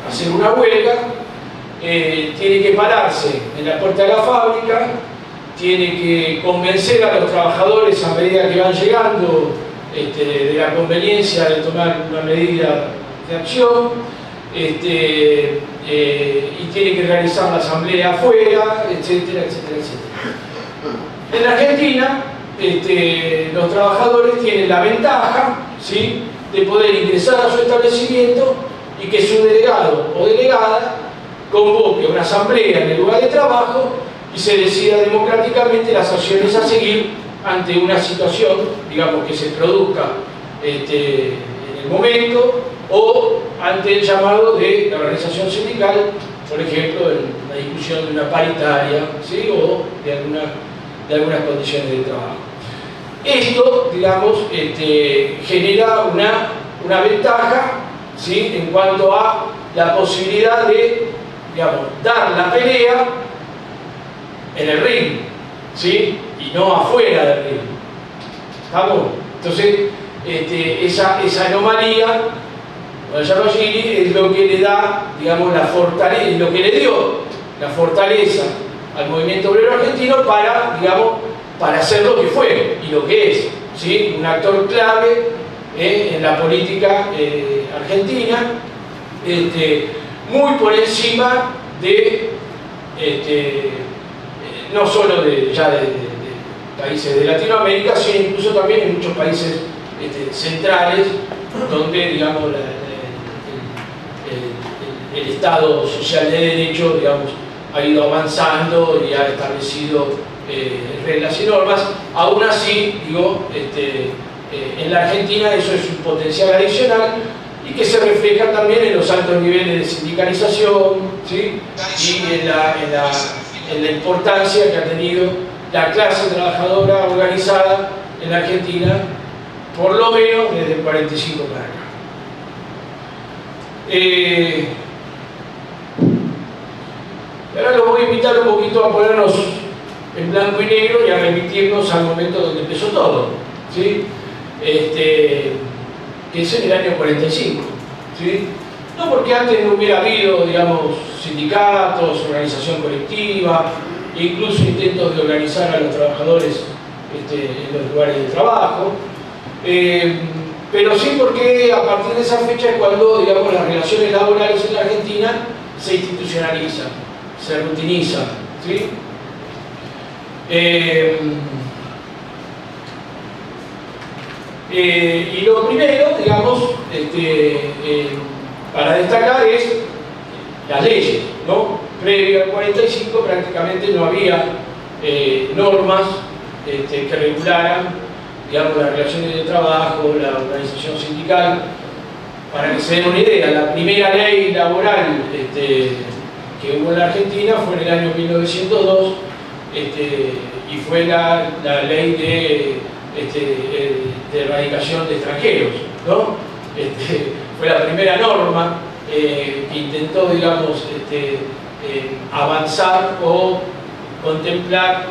hacer una huelga, tiene que pararse en la puerta de la fábrica, tiene que convencer a los trabajadores a medida que van llegando de la conveniencia de tomar una medida de acción, y tiene que realizar la asamblea afuera, etcétera, etcétera, etcétera. En Argentina, los trabajadores tienen la ventaja, ¿sí?, de poder ingresar a su establecimiento y que su delegado o delegada convoque una asamblea en el lugar de trabajo y se decida democráticamente las acciones a seguir ante una situación, digamos, que se produzca en el momento o ante el llamado de la organización sindical, por ejemplo, en la discusión de una paritaria, ¿sí?, o de algunas condiciones de trabajo. Esto, digamos, genera una ventaja, ¿sí?, en cuanto a la posibilidad de, digamos, dar la pelea en el ring, ¿sí?, y no afuera del ring. ¿Estamos? Entonces, esa anomalía, es lo que le da, digamos, la fortaleza, lo que le dio la fortaleza al movimiento obrero argentino para, digamos, para ser lo que fue y lo que es, ¿sí?, un actor clave en la política argentina, muy por encima de, no solo de países de Latinoamérica, sino incluso también en muchos países centrales, donde, digamos, el Estado social de derecho, digamos, ha ido avanzando y ha establecido reglas y normas. Aún así, digo, en la Argentina eso es un potencial adicional y que se refleja también en los altos niveles de sindicalización, ¿sí?, y en la importancia que ha tenido la clase trabajadora organizada en la Argentina, por lo menos desde el 45 para acá. Ahora los voy a invitar un poquito a ponernos en blanco y negro y a remitirnos al momento donde empezó todo, ¿sí?, que es en el año 45, ¿sí? No porque antes no hubiera habido, digamos, sindicatos, organización colectiva, incluso intentos de organizar a los trabajadores en los lugares de trabajo, pero sí porque a partir de esa fecha es cuando, digamos, las relaciones laborales en la Argentina se institucionalizan, se rutinizan, ¿sí? Y lo primero, digamos, para destacar es las leyes, ¿no? Previo al 45 prácticamente no había normas que regularan, digamos, las relaciones de trabajo, la organización sindical. Para que se den una idea, la primera ley laboral que hubo en la Argentina fue en el año 1902 y fue la ley de erradicación de extranjeros, ¿no? Fue la primera norma que intentó, digamos, avanzar o contemplar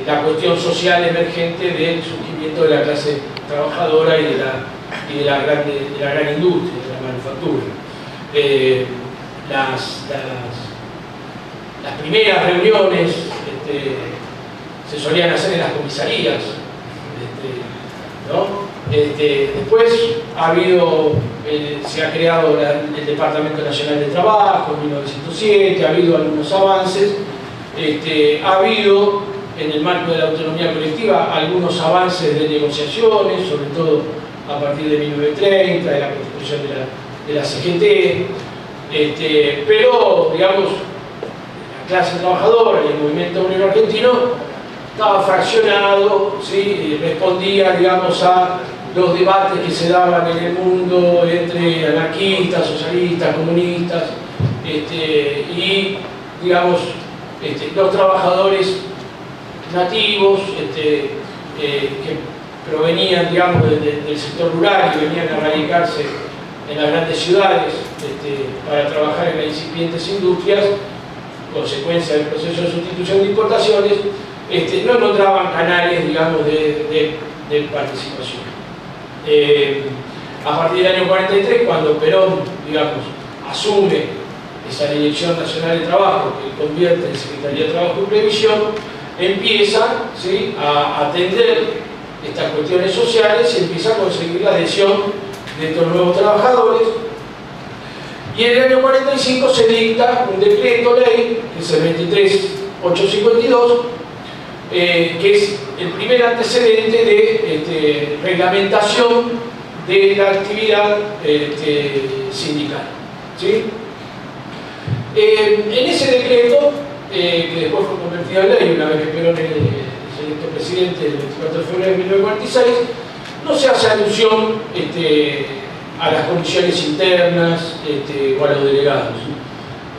la cuestión social emergente del surgimiento de la clase trabajadora y de la gran industria, de la manufactura. Las primeras reuniones se solían hacer en las comisarías, ¿no? Después se ha creado el Departamento Nacional de Trabajo en 1907, ha habido algunos avances, ha habido en el marco de la autonomía colectiva algunos avances de negociaciones, sobre todo a partir de 1930, de la constitución de la CGT, pero, digamos, la clase trabajadora y el movimiento obrero argentino estaba fraccionado, ¿sí? Respondía, digamos, a los debates que se daban en el mundo entre anarquistas, socialistas, comunistas, y, digamos, los trabajadores nativos que provenían, digamos, del sector rural y venían a radicarse en las grandes ciudades para trabajar en las incipientes industrias, consecuencia del proceso de sustitución de importaciones, no encontraban canales, digamos, de participación. A partir del año 43, cuando Perón, digamos, asume esa Dirección Nacional de Trabajo, que convierte en Secretaría de Trabajo y Previsión, empieza, ¿sí?, a atender estas cuestiones sociales y empieza a conseguir la adhesión de estos nuevos trabajadores. Y en el año 45 se dicta un decreto ley, que es el 23852, que es el primer antecedente de reglamentación de la actividad sindical, ¿sí? En ese decreto, que después fue convertido en ley una vez que Perón es electo presidente el 24 de febrero de 1946, no se hace alusión a las condiciones internas o a los delegados.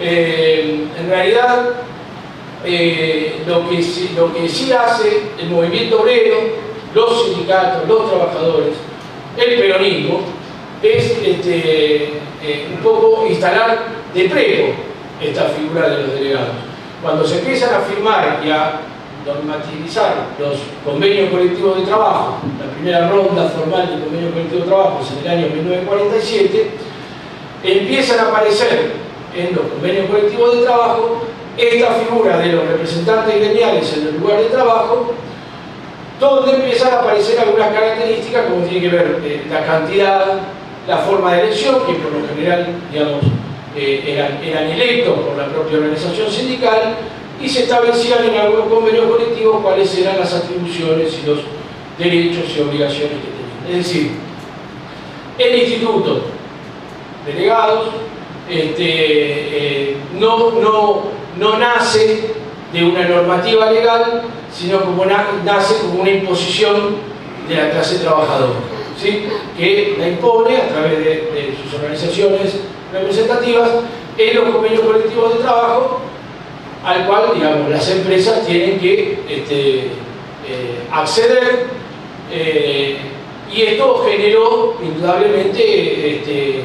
En realidad, lo que sí hace el movimiento obrero, los sindicatos, los trabajadores, el peronismo, es un poco instalar de prego esta figura de los delegados. Cuando se empiezan a firmar y a normativizar los convenios colectivos de trabajo, la primera ronda formal de convenios colectivos de trabajo es en el año 1947, empiezan a aparecer en los convenios colectivos de trabajo esta figura de los representantes gremiales en el lugar de trabajo, donde empiezan a aparecer algunas características como tiene que ver la cantidad, la forma de elección, que por lo general, digamos, eran electos por la propia organización sindical, y se establecían en algunos convenios colectivos cuáles eran las atribuciones y los derechos y obligaciones que tenían. Es decir, el instituto delegados no nace de una normativa legal, sino como nace como una imposición de la clase trabajadora, ¿sí?, que la impone a través de sus organizaciones representativas en los convenios colectivos de trabajo, al cual, digamos, las empresas tienen que acceder, y esto generó indudablemente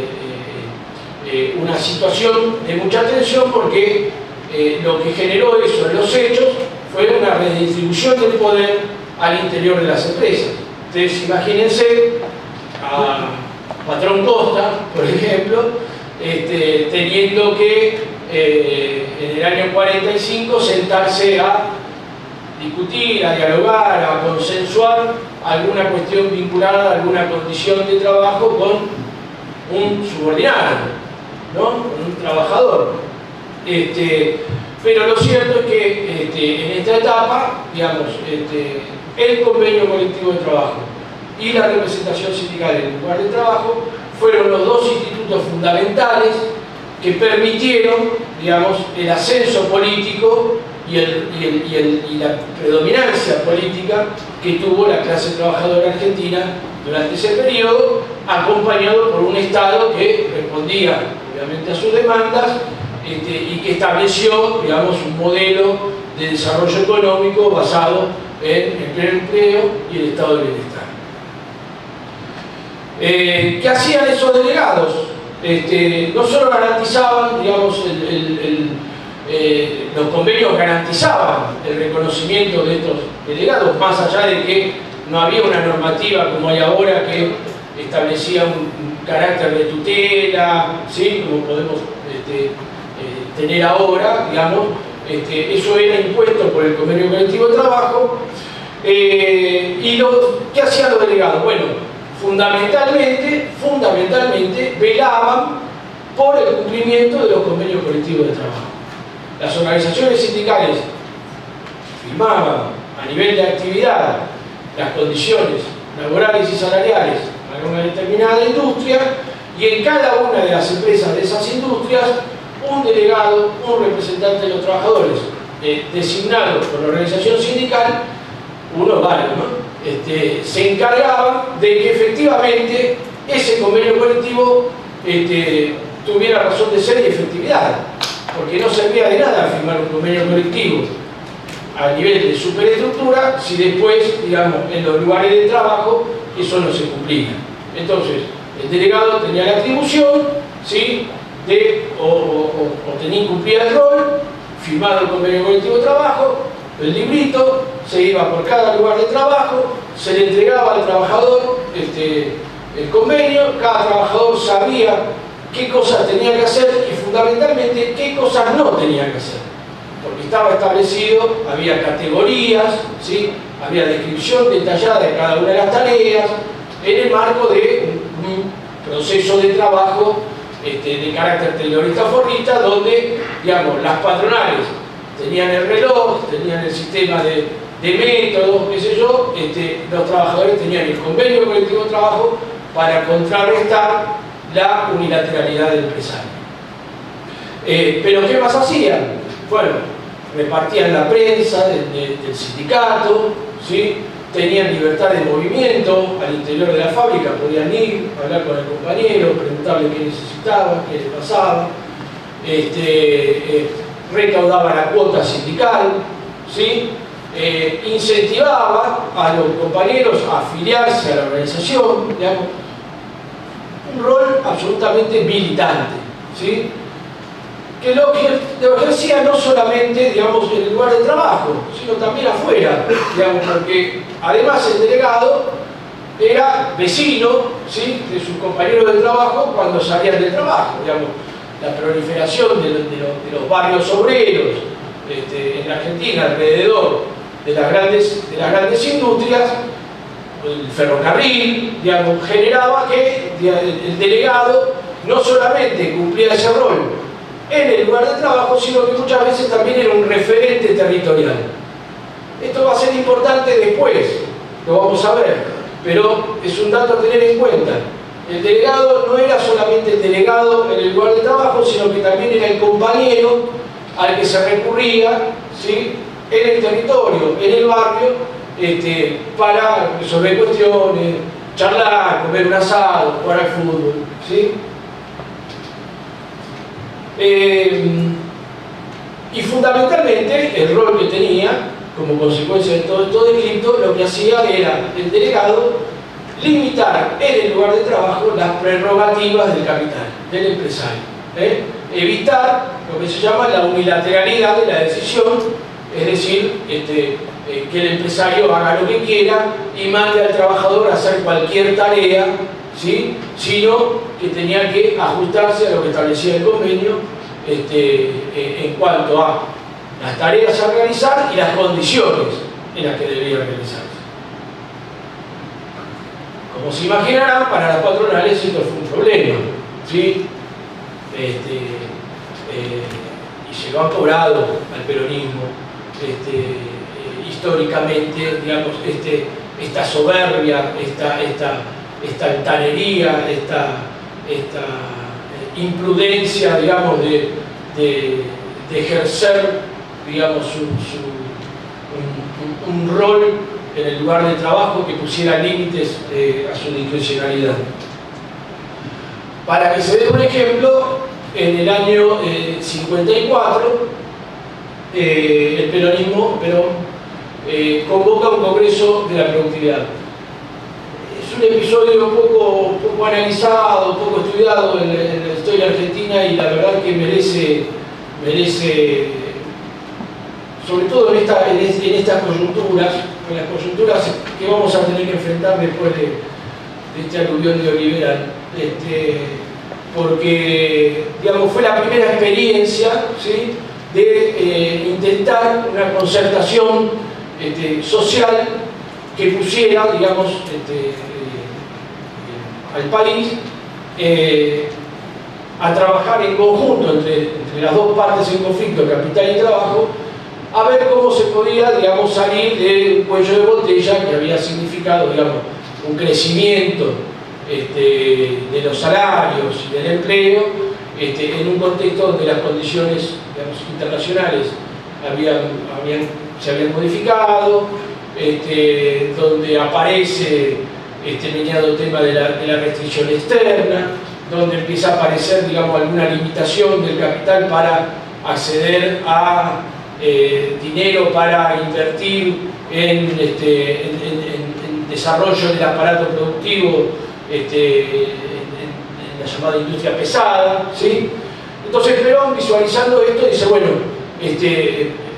una situación de mucha tensión, porque lo que generó eso en los hechos fue una redistribución del poder al interior de las empresas. Ustedes imagínense a Patrón Costa, por ejemplo, teniendo que en el año 45 sentarse a discutir, a dialogar, a consensuar alguna cuestión vinculada a alguna condición de trabajo con un subordinado, ¿no?, con un trabajador. Pero lo cierto es que en esta etapa, digamos, el convenio colectivo de trabajo y la representación sindical en el lugar de trabajo fueron los dos institutos fundamentales que permitieron, digamos, el ascenso político y la predominancia política que tuvo la clase trabajadora argentina durante ese periodo, acompañado por un Estado que respondía obviamente a sus demandas y que estableció, digamos, un modelo de desarrollo económico basado en el pleno empleo y el estado de bienestar. ¿Qué hacían esos delegados? No solo garantizaban, digamos, los convenios garantizaban el reconocimiento de estos delegados, más allá de que no había una normativa como hay ahora que establecía un carácter de tutela, ¿sí?, como podemos tener ahora, digamos. Eso era impuesto por el convenio colectivo de trabajo. ¿Qué hacían los delegados? Bueno, fundamentalmente velaban por el cumplimiento de los convenios colectivos de trabajo. Las organizaciones sindicales firmaban a nivel de actividad las condiciones laborales y salariales para una determinada industria, y en cada una de las empresas de esas industrias un delegado, un representante de los trabajadores designado por la organización sindical, uno vale, ¿no?, se encargaba de que efectivamente ese convenio colectivo tuviera razón de ser y efectividad, porque no servía de nada firmar un convenio colectivo a nivel de superestructura si después, digamos, en los lugares de trabajo eso no se cumplía. Entonces, el delegado tenía la atribución, ¿sí?, cumplía el rol, firmado el convenio colectivo de trabajo, el librito, se iba por cada lugar de trabajo, se le entregaba al trabajador el convenio, cada trabajador sabía qué cosas tenía que hacer y fundamentalmente qué cosas no tenía que hacer. Porque estaba establecido, había categorías, ¿sí? Había descripción detallada de cada una de las tareas, en el marco de un proceso de trabajo de carácter taylorista-forrista, donde, digamos, las patronales tenían el reloj, tenían el sistema de métodos, qué sé yo, los trabajadores tenían el convenio colectivo de trabajo para contrarrestar la unilateralidad del empresario. Pero ¿qué más hacían? Bueno, repartían la prensa del sindicato, ¿sí? Tenían libertad de movimiento al interior de la fábrica, podían ir, hablar con el compañero, preguntarle qué necesitaba, qué le pasaba, recaudaba la cuota sindical, ¿sí? Incentivaba a los compañeros a afiliarse a la organización, digamos, un rol absolutamente militante, ¿sí? Que lo ejercía no solamente, digamos, en el lugar de trabajo, sino también afuera, digamos, porque además el delegado era vecino, ¿sí? De sus compañeros de trabajo cuando salían del trabajo, digamos. La proliferación de los barrios obreros en la Argentina alrededor de las grandes industrias, el ferrocarril, digamos, generaba que el delegado no solamente cumplía ese rol en el lugar de trabajo, sino que muchas veces también era un referente territorial. Esto va a ser importante después, lo vamos a ver, pero es un dato a tener en cuenta. El delegado no era solamente el delegado en el lugar de trabajo, sino que también era el compañero al que se recurría, ¿sí? En el territorio, en el barrio, para resolver cuestiones, charlar, comer un asado, jugar al fútbol, ¿sí? Y fundamentalmente el rol que tenía como consecuencia de todo esto descrito, lo que hacía era el delegado limitar en el lugar de trabajo las prerrogativas del capital, del empresario, evitar lo que se llama la unilateralidad de la decisión, es decir, que el empresario haga lo que quiera y mande al trabajador a hacer cualquier tarea, ¿sí? Sino que tenía que ajustarse a lo que establecía el convenio en cuanto a las tareas a realizar y las condiciones en las que debían realizarse. Como se imaginarán, para las patronales esto fue un problema, ¿sí? Y se lo han cobrado al peronismo históricamente, digamos, esta soberbia, esta altanería, esta imprudencia, digamos, de ejercer, digamos, un rol en el lugar de trabajo que pusiera límites a su discrecionalidad. Para que se dé un ejemplo, en el año 54, el peronismo convoca un congreso de la productividad. Es un episodio poco analizado, poco estudiado en la historia argentina y la verdad que merece sobre todo en estas coyunturas, en las coyunturas que vamos a tener que enfrentar después de este aluvión neoliberal, porque, digamos, fue la primera experiencia, ¿sí? De intentar una concertación social que pusiera, digamos, al país a trabajar en conjunto entre las dos partes en conflicto, capital y trabajo, a ver cómo se podía, digamos, salir de un cuello de botella que había significado, digamos, un crecimiento de los salarios y del empleo en un contexto donde las condiciones, digamos, internacionales se habían modificado, donde aparece este meñado tema de la restricción externa, donde empieza a aparecer, digamos, alguna limitación del capital para acceder a dinero para invertir en desarrollo del aparato productivo, en la llamada industria pesada, ¿sí? Entonces Perón, visualizando esto, dice, bueno,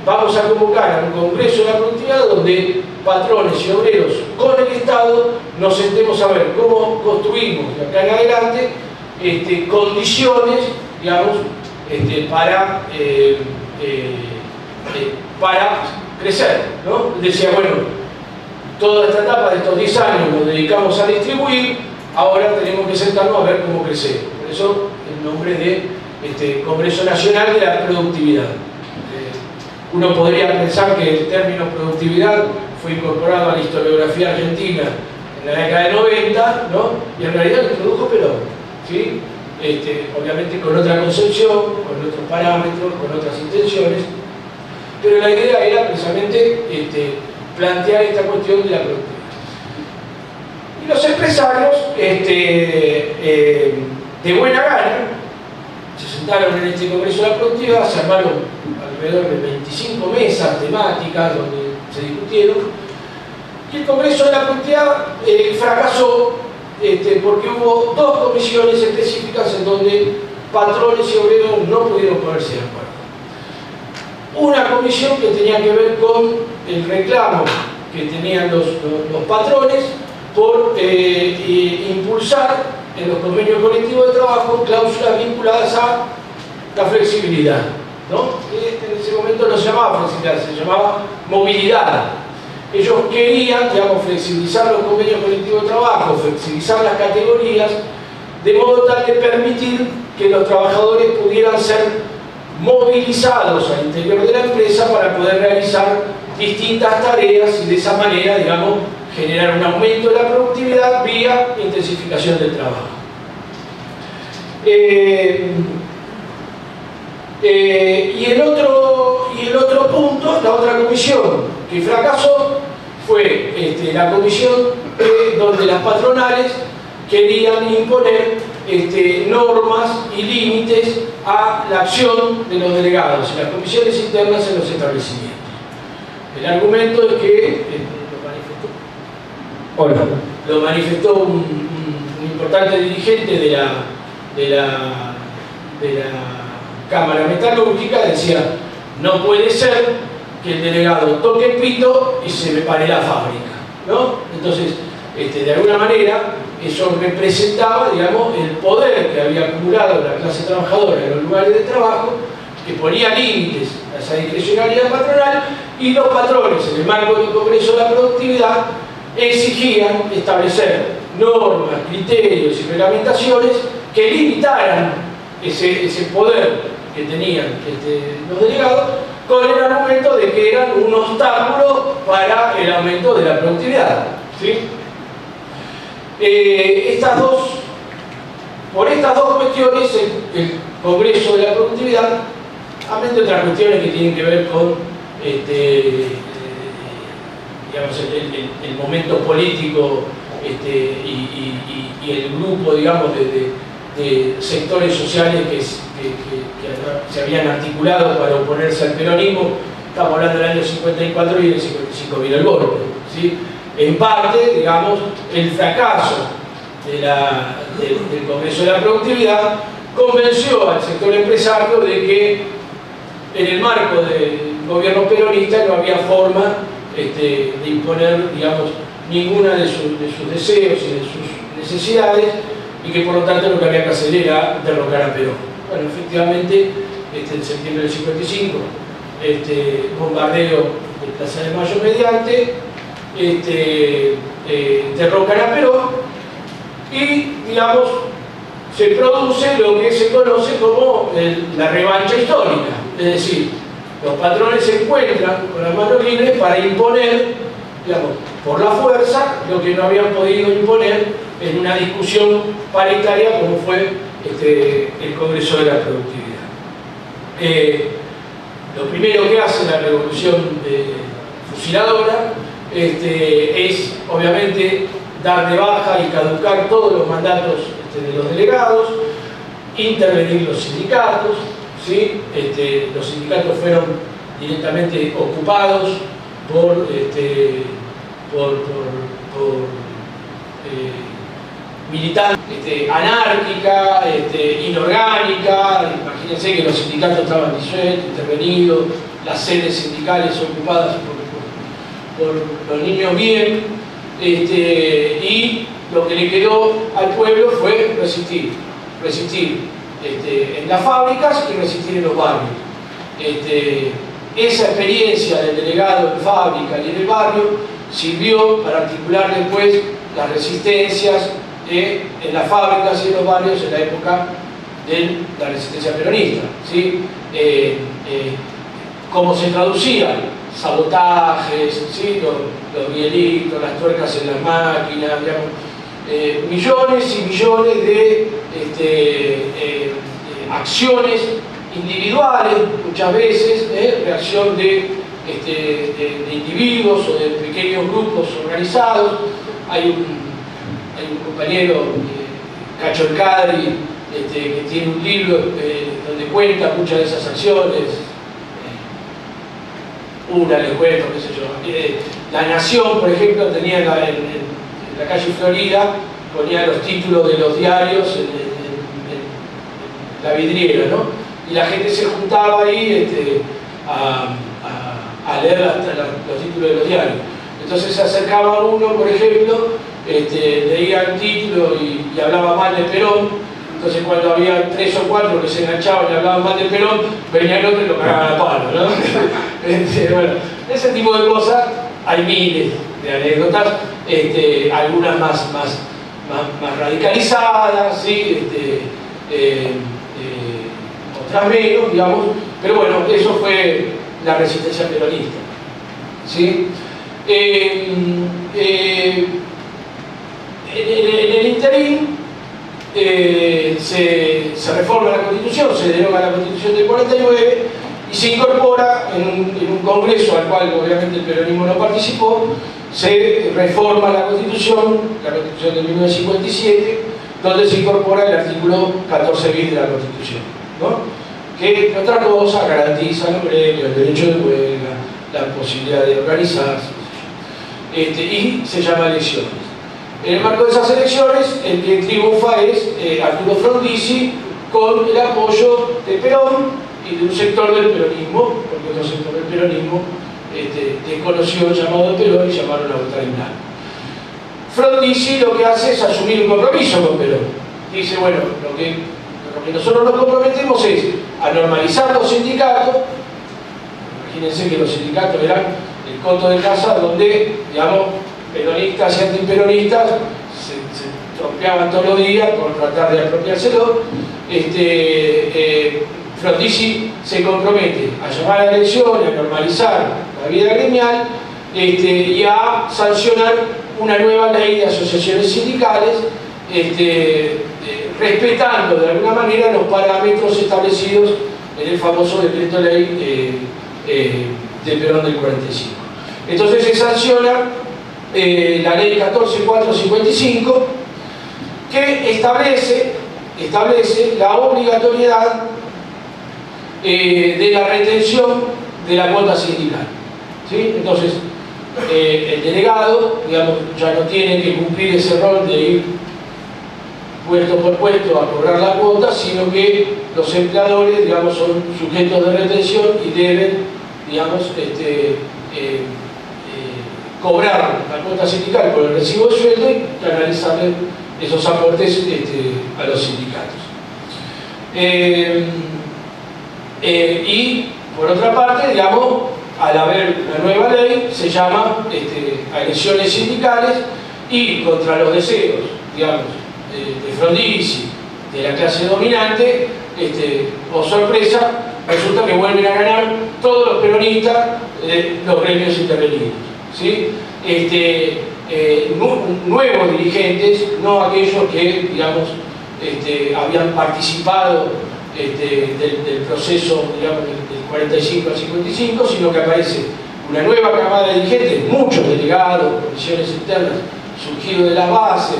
vamos a convocar a un congreso de la productividad donde patrones y obreros con el Estado nos sentemos a ver cómo construimos de acá en adelante condiciones, digamos, para crecer, ¿no? Decía, bueno, toda esta etapa de estos 10 años nos dedicamos a distribuir, ahora tenemos que sentarnos a ver cómo crecer. Por eso el nombre de Congreso Nacional de la Productividad. Uno podría pensar que el término productividad fue incorporado a la historiografía argentina en la década de 90, ¿no? Y en realidad lo introdujo Perón, ¿sí? Obviamente con otra concepción, con otros parámetros, con otras intenciones, pero la idea era precisamente plantear esta cuestión de la productividad. Y los empresarios, de buena gana, se sentaron en este Congreso de la Productividad, se armaron alrededor de 25 mesas temáticas donde se discutieron, y el Congreso de la Productividad fracasó porque hubo 2 comisiones específicas en donde patrones y obreros no pudieron ponerse de acuerdo. Una comisión que tenía que ver con el reclamo que tenían los patrones por impulsar en los convenios colectivos de trabajo cláusulas vinculadas a la flexibilidad, ¿no? En ese momento no se llamaba flexibilidad, se llamaba movilidad. Ellos querían, digamos, flexibilizar los convenios colectivos de trabajo, flexibilizar las categorías, de modo tal de permitir que los trabajadores pudieran ser movilizados al interior de la empresa para poder realizar distintas tareas y de esa manera, digamos, generar un aumento de la productividad vía intensificación del trabajo. Y el otro punto, la otra comisión que fracasó fue la comisión donde las patronales querían imponer normas y límites a la acción de los delegados y las comisiones internas en los establecimientos. El argumento es que lo manifestó un importante dirigente de la Cámara Metalúrgica, decía, no puede ser que el delegado toque el pito y se me pare la fábrica, ¿no? Entonces, de alguna manera, eso representaba, digamos, el poder que había acumulado la clase trabajadora en los lugares de trabajo, que ponía límites a esa discrecionalidad patronal, y los patrones, en el marco del Congreso de la Productividad, exigían establecer normas, criterios y reglamentaciones que limitaran ese poder que tenían los delegados, con el argumento de que eran un obstáculo para el aumento de la productividad, ¿sí? Por estas dos cuestiones, el Congreso de la Productividad, amén de otras cuestiones que tienen que ver con digamos, el momento político y el grupo, digamos, de sectores sociales que se habían articulado para oponerse al peronismo. Estamos hablando del año 54 y en el 55 vino el golpe, ¿sí? En parte, digamos, el fracaso del Congreso de la Productividad convenció al sector empresario de que en el marco del gobierno peronista no había forma de imponer, digamos, ninguna de sus deseos y de sus necesidades, y que por lo tanto lo que había que hacer era derrocar a Perón. Bueno, efectivamente, en septiembre del 55, bombardeo de Plaza de Mayo mediante, derrocan a Perón y, digamos, se produce lo que se conoce como la revancha histórica. Es decir, los patrones se encuentran con las manos libres para imponer, digamos, por la fuerza, lo que no habían podido imponer en una discusión paritaria como fue el Congreso de la Productividad. Lo primero que hace la revolución fusiladora es, obviamente, dar de baja y caducar todos los mandatos de los delegados, intervenir los sindicatos, ¿sí? Los sindicatos fueron directamente ocupados por militancia anárquica, inorgánica. Imagínense que los sindicatos estaban disueltos, intervenidos, las sedes sindicales ocupadas por los niños bien, y lo que le quedó al pueblo fue resistir. resistir en las fábricas y resistir en los barrios. Esa experiencia del delegado en fábrica y en el barrio sirvió para articular después las resistencias en las fábricas y en los barrios en la época de la resistencia peronista, ¿sí? Cómo se traducían sabotajes, ¿sí? los bielitos, las tuercas en las máquinas, digamos, millones y millones de acciones individuales, muchas veces, reacción de individuos o de pequeños grupos organizados. Hay un compañero, Cacho El Cadri, que tiene un libro donde cuenta muchas de esas acciones. Una les cuento, qué sé yo. La Nación, por ejemplo, tenía en la calle Florida, ponía los títulos de los diarios en la vidriera, ¿no? Y la gente se juntaba ahí a leer los títulos de los diarios. Entonces se acercaba uno, por ejemplo, leía el título y hablaba mal de Perón. Entonces cuando había 3 o 4 que se enganchaban y hablaban mal de Perón, venía el otro y lo cagaban a palo, ¿no? Bueno, ese tipo de cosas, hay miles de anécdotas, algunas más radicalizadas, ¿sí? Otras menos, digamos, pero bueno, eso fue la resistencia peronista, ¿sí? En el interín se reforma la Constitución, se deroga la Constitución del 49 y se incorpora en un congreso al cual obviamente el peronismo no participó, se reforma la Constitución de 1957, donde se incorpora el artículo 14 bis de la Constitución, ¿no? Que, entre otras cosas, garantiza los gremios, el derecho de huelga, la posibilidad de organizarse, y se llama elecciones. En el marco de esas elecciones, el que triunfa es Arturo Frondizi, con el apoyo de Perón y de un sector del peronismo, porque otro sector del peronismo desconoció el llamado de Perón y llamaron a votar en blanco. Frondizi lo que hace es asumir un compromiso con Perón. Dice, bueno, lo que nosotros nos comprometemos es a normalizar los sindicatos. Imagínense que los sindicatos eran el coto de casa donde, digamos, peronistas y antiperonistas se trompeaban todos los días por tratar de apropiárselo. Frondizi se compromete a llamar a elecciones, a normalizar la vida gremial y a sancionar una nueva ley de asociaciones sindicales, respetando de alguna manera los parámetros establecidos en el famoso decreto ley de Perón del 45. Entonces se sanciona la ley 14.455, que establece la obligatoriedad de la retención de la cuota sindical, ¿sí? Entonces el delegado, digamos, ya no tiene que cumplir ese rol de ir puesto por puesto a cobrar la cuota, sino que los empleadores, digamos, son sujetos de retención y deben, digamos, cobrar la cuota sindical por el recibo de sueldo y canalizarle esos aportes a los sindicatos. Y por otra parte, digamos, al haber una nueva ley, se llama a elecciones sindicales y contra los deseos, digamos, de Frondizi, de la clase dominante, o sorpresa, resulta que vuelven a ganar todos los peronistas, los gremios intervenidos, ¿sí? Nuevos dirigentes, no aquellos que, digamos, habían participado del proceso, digamos, del 45 al 55, sino que aparece una nueva camada de dirigentes, muchos delegados, comisiones internas, surgidos de las bases,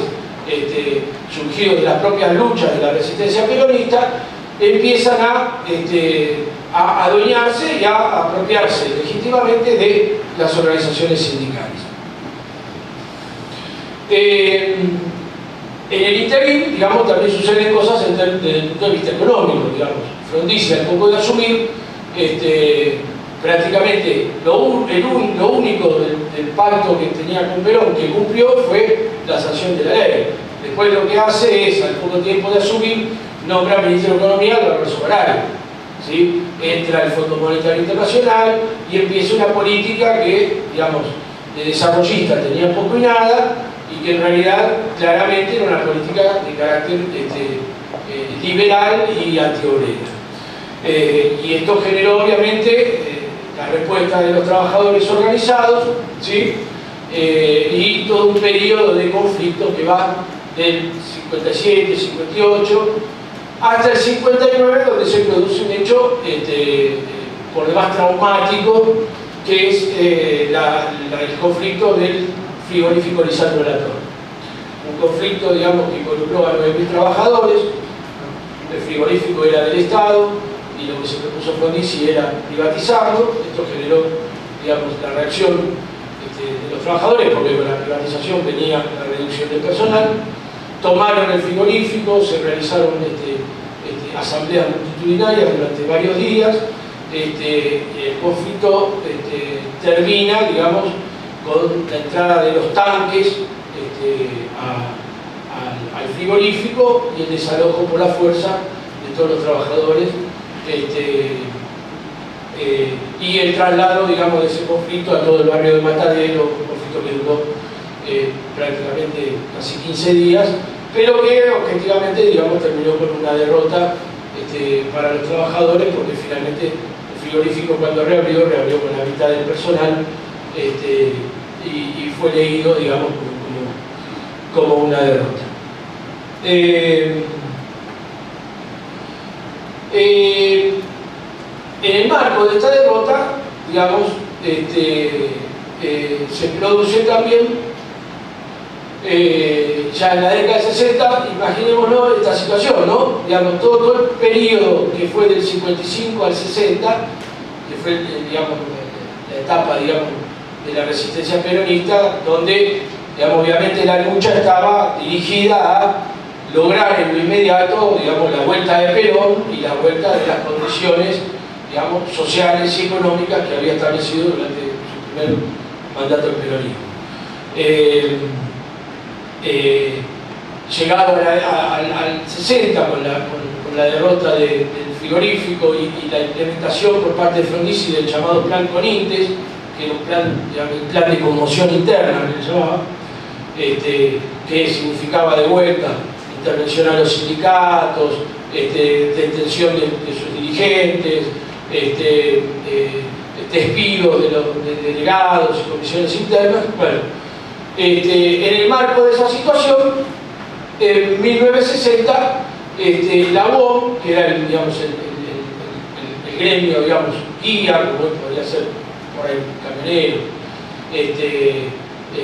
surgidos de las propias luchas de la resistencia peronista, empiezan a adueñarse y a apropiarse legítimamente de las organizaciones sindicales. En el interín, digamos, también suceden cosas desde el punto de vista económico, digamos. Frondizi, al poco de asumir, prácticamente lo único del pacto que tenía con Perón que cumplió fue la sanción de la ley. Después lo que hace es, al poco tiempo de asumir, nombra ministro de Economía al Alonso Horario, ¿sí? Entra el Fondo Monetario Internacional y empieza una política que, digamos, de desarrollista tenía poco y nada, y que en realidad claramente era una política de carácter liberal y antiobrera. Y esto generó obviamente la respuesta de los trabajadores organizados, ¿sí? Y todo un periodo de conflicto que va del 57, 58 hasta el 59, donde se produce un hecho por demás traumático, que es el conflicto del frigorífico Lisandro La Torre. Un conflicto, digamos, que involucró a 9.000 trabajadores. El frigorífico era del Estado y lo que se propuso Frondizi era privatizarlo. Esto generó, digamos, la reacción de los trabajadores, porque con la privatización venía la reducción del personal. Tomaron el frigorífico, se realizaron asambleas multitudinarias durante varios días. El conflicto termina, digamos, con la entrada de los tanques al frigorífico y el desalojo por la fuerza de todos los trabajadores y el traslado, digamos, de ese conflicto a todo el barrio de Matadero, un conflicto que duró prácticamente casi 15 días, pero que objetivamente, digamos, terminó con una derrota para los trabajadores, porque finalmente el frigorífico, cuando reabrió con la mitad del personal y fue leído, digamos, como una derrota. En el marco de esta derrota, digamos, se produce también ya en la década de 60, imaginémonos esta situación, ¿no? Digamos, todo el periodo que fue del 55 al 60, que fue, digamos, la etapa, digamos, de la resistencia peronista, donde, digamos, obviamente la lucha estaba dirigida a lograr en lo inmediato, digamos, la vuelta de Perón y la vuelta de las condiciones, digamos, sociales y económicas que había establecido durante su primer mandato del peronismo. Llegado al 60 con la derrota del frigorífico y la implementación por parte de Frondizi del llamado Plan Conintes, que era un plan de conmoción interna, que se llamaba, que significaba de vuelta intervención a los sindicatos, detención de sus dirigentes, despidos de los delegados y comisiones internas. Bueno, en el marco de esa situación, en 1960, la UOM, que era el gremio, digamos, guía, como podría ser por ahí camionero,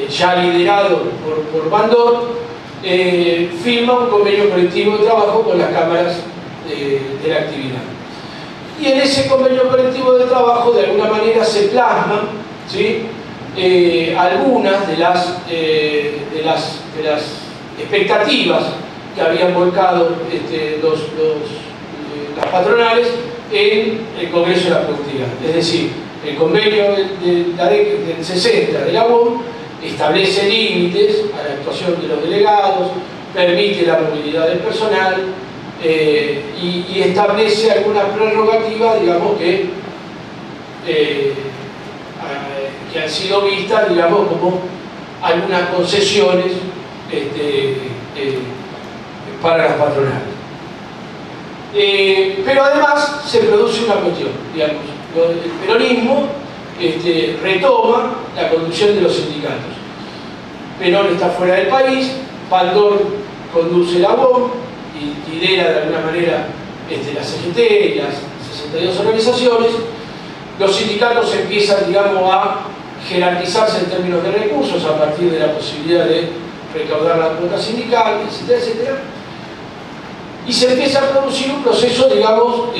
ya liderado por Bandor, firma un convenio colectivo de trabajo con las cámaras de la actividad. Y en ese convenio colectivo de trabajo, de alguna manera, se plasman, ¿sí?, algunas de las expectativas que habían volcado las patronales en el Congreso de la Productividad. Es decir, el convenio del 60 de la UOM establece límites a la actuación de los delegados, permite la movilidad del personal y establece algunas prerrogativas, digamos, que han sido vistas, digamos, como algunas concesiones para las patronales. Pero además se produce una cuestión, digamos, el peronismo retoma la conducción de los sindicatos. Perón está fuera del país, Bandor conduce la UOM y lidera de alguna manera la CGT y las 62 organizaciones. Los sindicatos empiezan, digamos, a jerarquizarse en términos de recursos a partir de la posibilidad de recaudar la cuota sindical, etcétera, etcétera. Y se empieza a producir un proceso, digamos,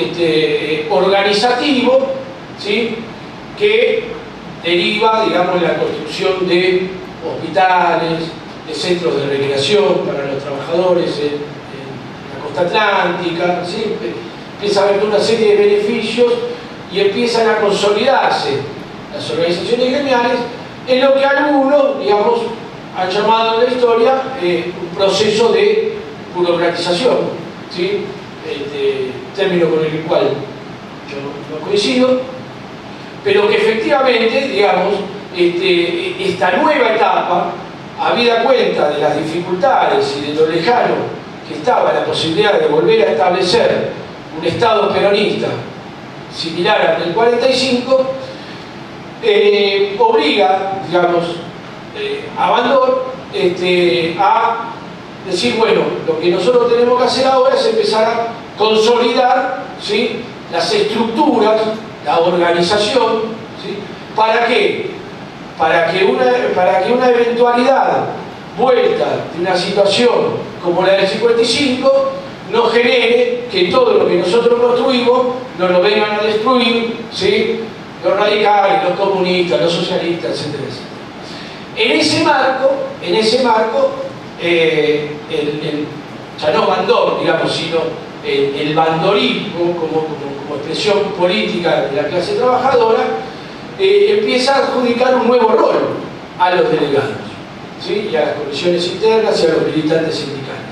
organizativo, ¿sí?, que deriva, digamos, en la construcción de hospitales, de centros de recreación para los trabajadores en la costa atlántica, ¿sí? Empieza a haber una serie de beneficios y empiezan a consolidarse las organizaciones gremiales en lo que algunos, digamos, han llamado en la historia un proceso de burocratización, ¿sí? término con el cual yo no coincido, pero que efectivamente, digamos, esta nueva etapa, habida cuenta de las dificultades y de lo lejano que estaba la posibilidad de volver a establecer un Estado peronista similar al del 45, obliga, digamos, a Bandor a decir, bueno, lo que nosotros tenemos que hacer ahora es empezar a consolidar, ¿sí?, las estructuras, la organización, ¿sí? ¿Para qué? Para que una eventualidad vuelta de una situación como la del 55 no genere que todo lo que nosotros construimos nos lo vengan a destruir, ¿sí?, los radicales, los comunistas, los socialistas, etcétera, etcétera. En ese marco, ya no Bandor, digamos, sino el bandorismo como expresión política de la clase trabajadora, empieza a adjudicar un nuevo rol a los delegados, ¿sí?, y a las comisiones internas y a los militantes sindicales,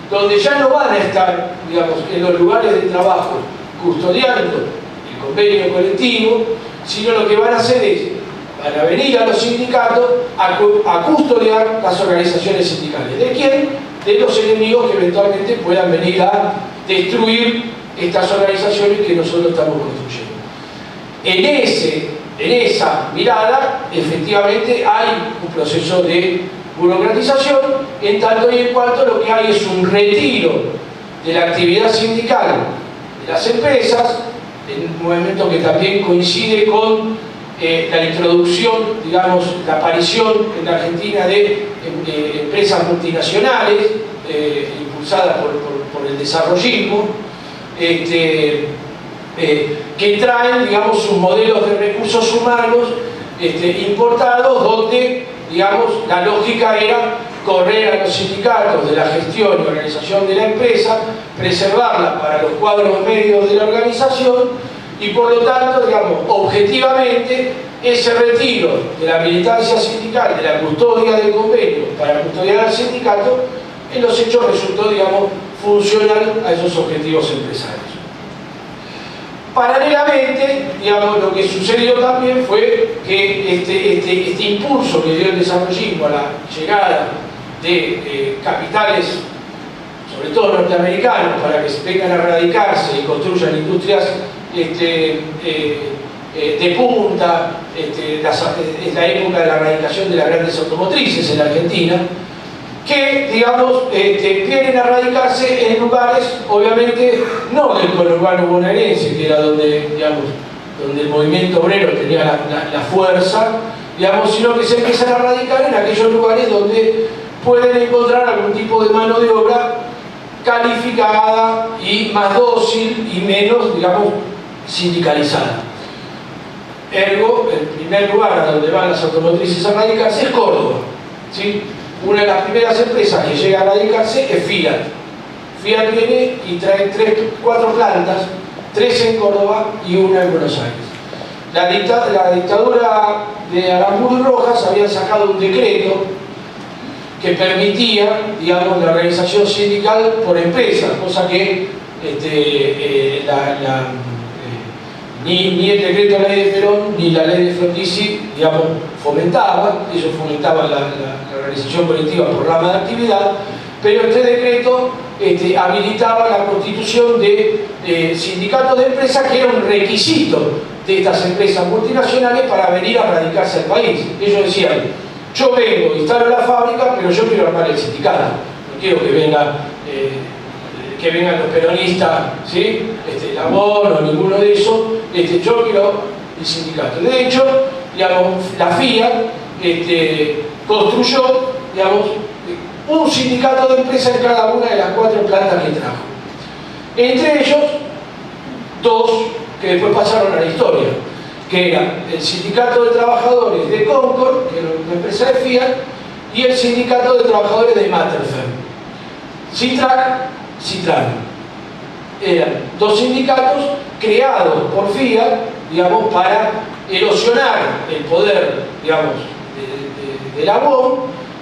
donde ya no van a estar, digamos, en los lugares de trabajo custodiando el convenio colectivo, sino lo que van a hacer es, van a venir a los sindicatos a custodiar las organizaciones sindicales. ¿De quién? De los enemigos que eventualmente puedan venir a destruir estas organizaciones que nosotros estamos construyendo. En esa mirada, efectivamente, hay un proceso de burocratización, en tanto y en cuanto lo que hay es un retiro de la actividad sindical de las empresas, en un movimiento que también coincide con la introducción, digamos, la aparición en la Argentina de empresas multinacionales impulsadas por el desarrollismo, que traen, digamos, sus modelos de recursos humanos importados, donde, digamos, la lógica era correr a los sindicatos de la gestión y organización de la empresa, preservarla para los cuadros medios de la organización y, por lo tanto, digamos, objetivamente, ese retiro de la militancia sindical, de la custodia del convenio para custodiar al sindicato, en los hechos resultó, digamos, funcional a esos objetivos empresarios. Paralelamente, digamos, lo que sucedió también fue que este impulso que dio el desarrollismo a la llegada de capitales, sobre todo norteamericanos, para que se vengan a radicarse y construyan industrias de punta, es la época de la radicación de las grandes automotrices en la Argentina, que, digamos, vienen a radicarse en lugares, obviamente, no del conurbano bonaerense, que era donde, digamos, donde el movimiento obrero tenía la fuerza, digamos, sino que se empiezan a radicar en aquellos lugares donde pueden encontrar algún tipo de mano de obra calificada y más dócil y menos, digamos, sindicalizada. Ergo, el primer lugar a donde van las automotrices a radicarse es Córdoba, ¿sí? Una de las primeras empresas que llega a radicarse es Fiat. Fiat viene y trae 4 plantas, 3 en Córdoba y 1 en Buenos Aires. La dictadura de Aramburu y Rojas había sacado un decreto que permitía, digamos, la organización sindical por empresa, cosa que ni el decreto de la ley de Perón ni la ley de Frondizi, digamos, fomentaban. Ellos fomentaban la organización colectiva por rama de actividad, pero este decreto habilitaba la constitución de sindicatos de empresas, que era un requisito de estas empresas multinacionales para venir a radicarse al país. Ellos decían: yo vengo, instalo la fábrica, pero yo quiero armar el sindicato, no quiero que vengan los peronistas, ¿sí? Labor o ninguno de esos, yo quiero el sindicato. De hecho, digamos, la FIAT construyó, digamos, un sindicato de empresas en cada una de las 4 plantas que trajo. Entre ellos, 2 que después pasaron a la historia, que era el Sindicato de Trabajadores de Concord, que era una empresa de Fiat, y el Sindicato de Trabajadores de Matterfeld. Citran. Eran 2 sindicatos creados por Fiat, digamos, para erosionar el poder, digamos, de la UOM,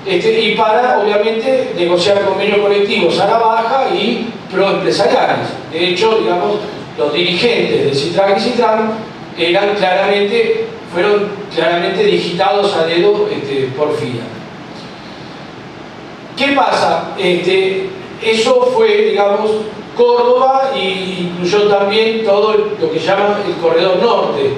y para, obviamente, negociar convenios colectivos a la baja y proempresariales. De hecho, digamos, los dirigentes de Citrac y Citran fueron claramente digitados a dedo por FIA. ¿Qué pasa? Eso fue, digamos, Córdoba, y incluyó también todo lo que llaman el Corredor Norte,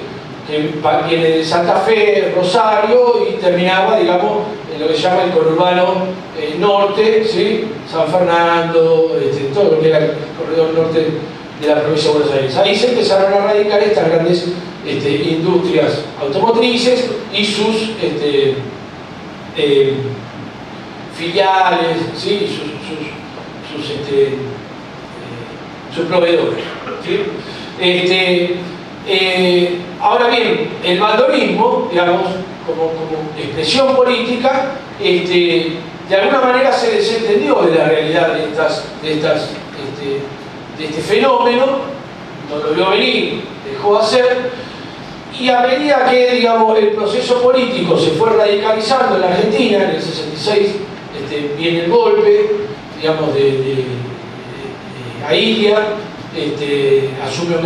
que viene de Santa Fe, Rosario, y terminaba, digamos, en lo que se llama el conurbano norte, ¿sí? San Fernando, todo lo que era el corredor norte de la provincia de Buenos Aires. Ahí se empezaron a radicar estas grandes industrias automotrices y sus filiales, ¿sí? Sus proveedores, ¿sí? Ahora bien, el valdorismo, digamos, como expresión política, de alguna manera se desentendió de la realidad de este fenómeno, no lo vio venir, dejó de hacer, y a medida que, digamos, el proceso político se fue radicalizando en la Argentina, en el 66 viene el golpe, digamos, de Ailia, asume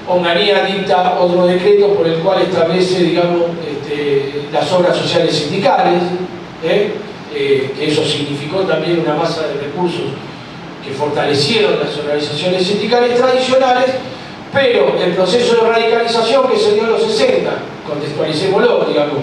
Onganía dicta otro decreto por el cual establece, digamos, las obras sociales sindicales, que eso significó también una masa de recursos que fortalecieron las organizaciones sindicales tradicionales, pero el proceso de radicalización que se dio en los 60, contextualicémoslo, digamos,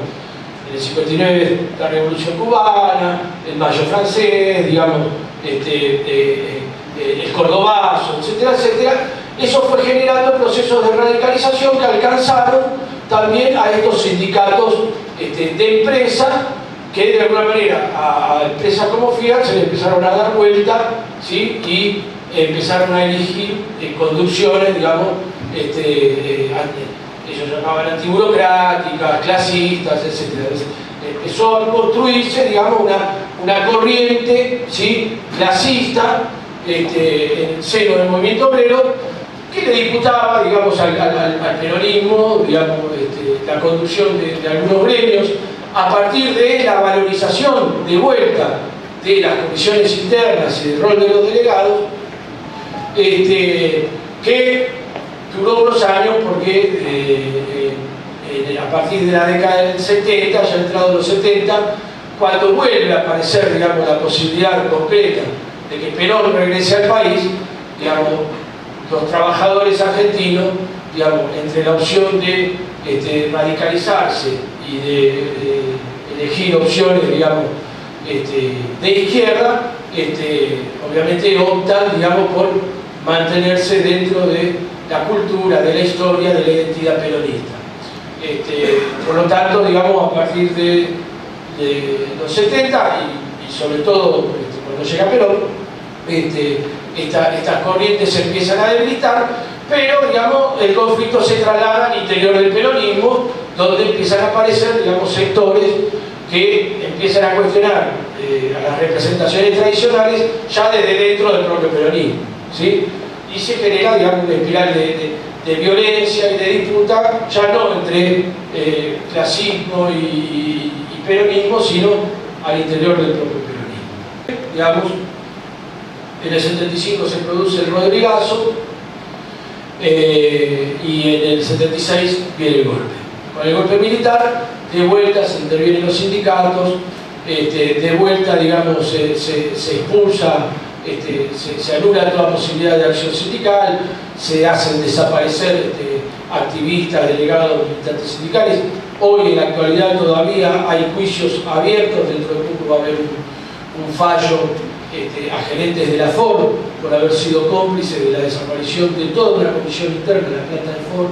en el 59 la Revolución Cubana, el Mayo francés, digamos, el Cordobazo, etcétera, etcétera, eso fue generando procesos de radicalización que alcanzaron también a estos sindicatos de empresa, que de alguna manera a empresas como Fiat se le empezaron a dar vuelta, ¿sí? Y empezaron a elegir conducciones, digamos, ellos llamaban antiburocráticas, clasistas, etc. Empezó a construirse, digamos, una corriente, ¿sí? Clasista en el seno del movimiento obrero, que le disputaba, digamos, al peronismo, digamos, la conducción de algunos gremios, a partir de la valorización de vuelta de las comisiones internas y del rol de los delegados, que duró unos años porque a partir de la década del 70, ya entrado los 70, cuando vuelve a aparecer, digamos, la posibilidad concreta de que Perón regrese al país, digamos, los trabajadores argentinos, digamos, entre la opción de radicalizarse y de elegir opciones, digamos, de izquierda, obviamente optan, digamos, por mantenerse dentro de la cultura, de la historia, de la identidad peronista. Por lo tanto, digamos, a partir de los 70 y sobre todo cuando llega Perón, estas corrientes se empiezan a debilitar, pero, digamos, el conflicto se traslada al interior del peronismo, donde empiezan a aparecer, digamos, sectores que empiezan a cuestionar a las representaciones tradicionales ya desde dentro del propio peronismo, ¿sí? Y se genera, digamos, una espiral de violencia y de disputa, ya no entre clasismo y peronismo, sino al interior del propio peronismo. Digamos, en el 75 se produce el Rodrigazo y en el 76 viene el golpe. Con el golpe militar, de vuelta se intervienen los sindicatos, de vuelta, digamos, se expulsa, se anula toda posibilidad de acción sindical, se hacen desaparecer activistas, delegados, militantes sindicales. Hoy, en la actualidad, todavía hay juicios abiertos, dentro de poco va a haber un fallo a gerentes de la Ford por haber sido cómplices de la desaparición de toda una comisión interna de la planta de Ford.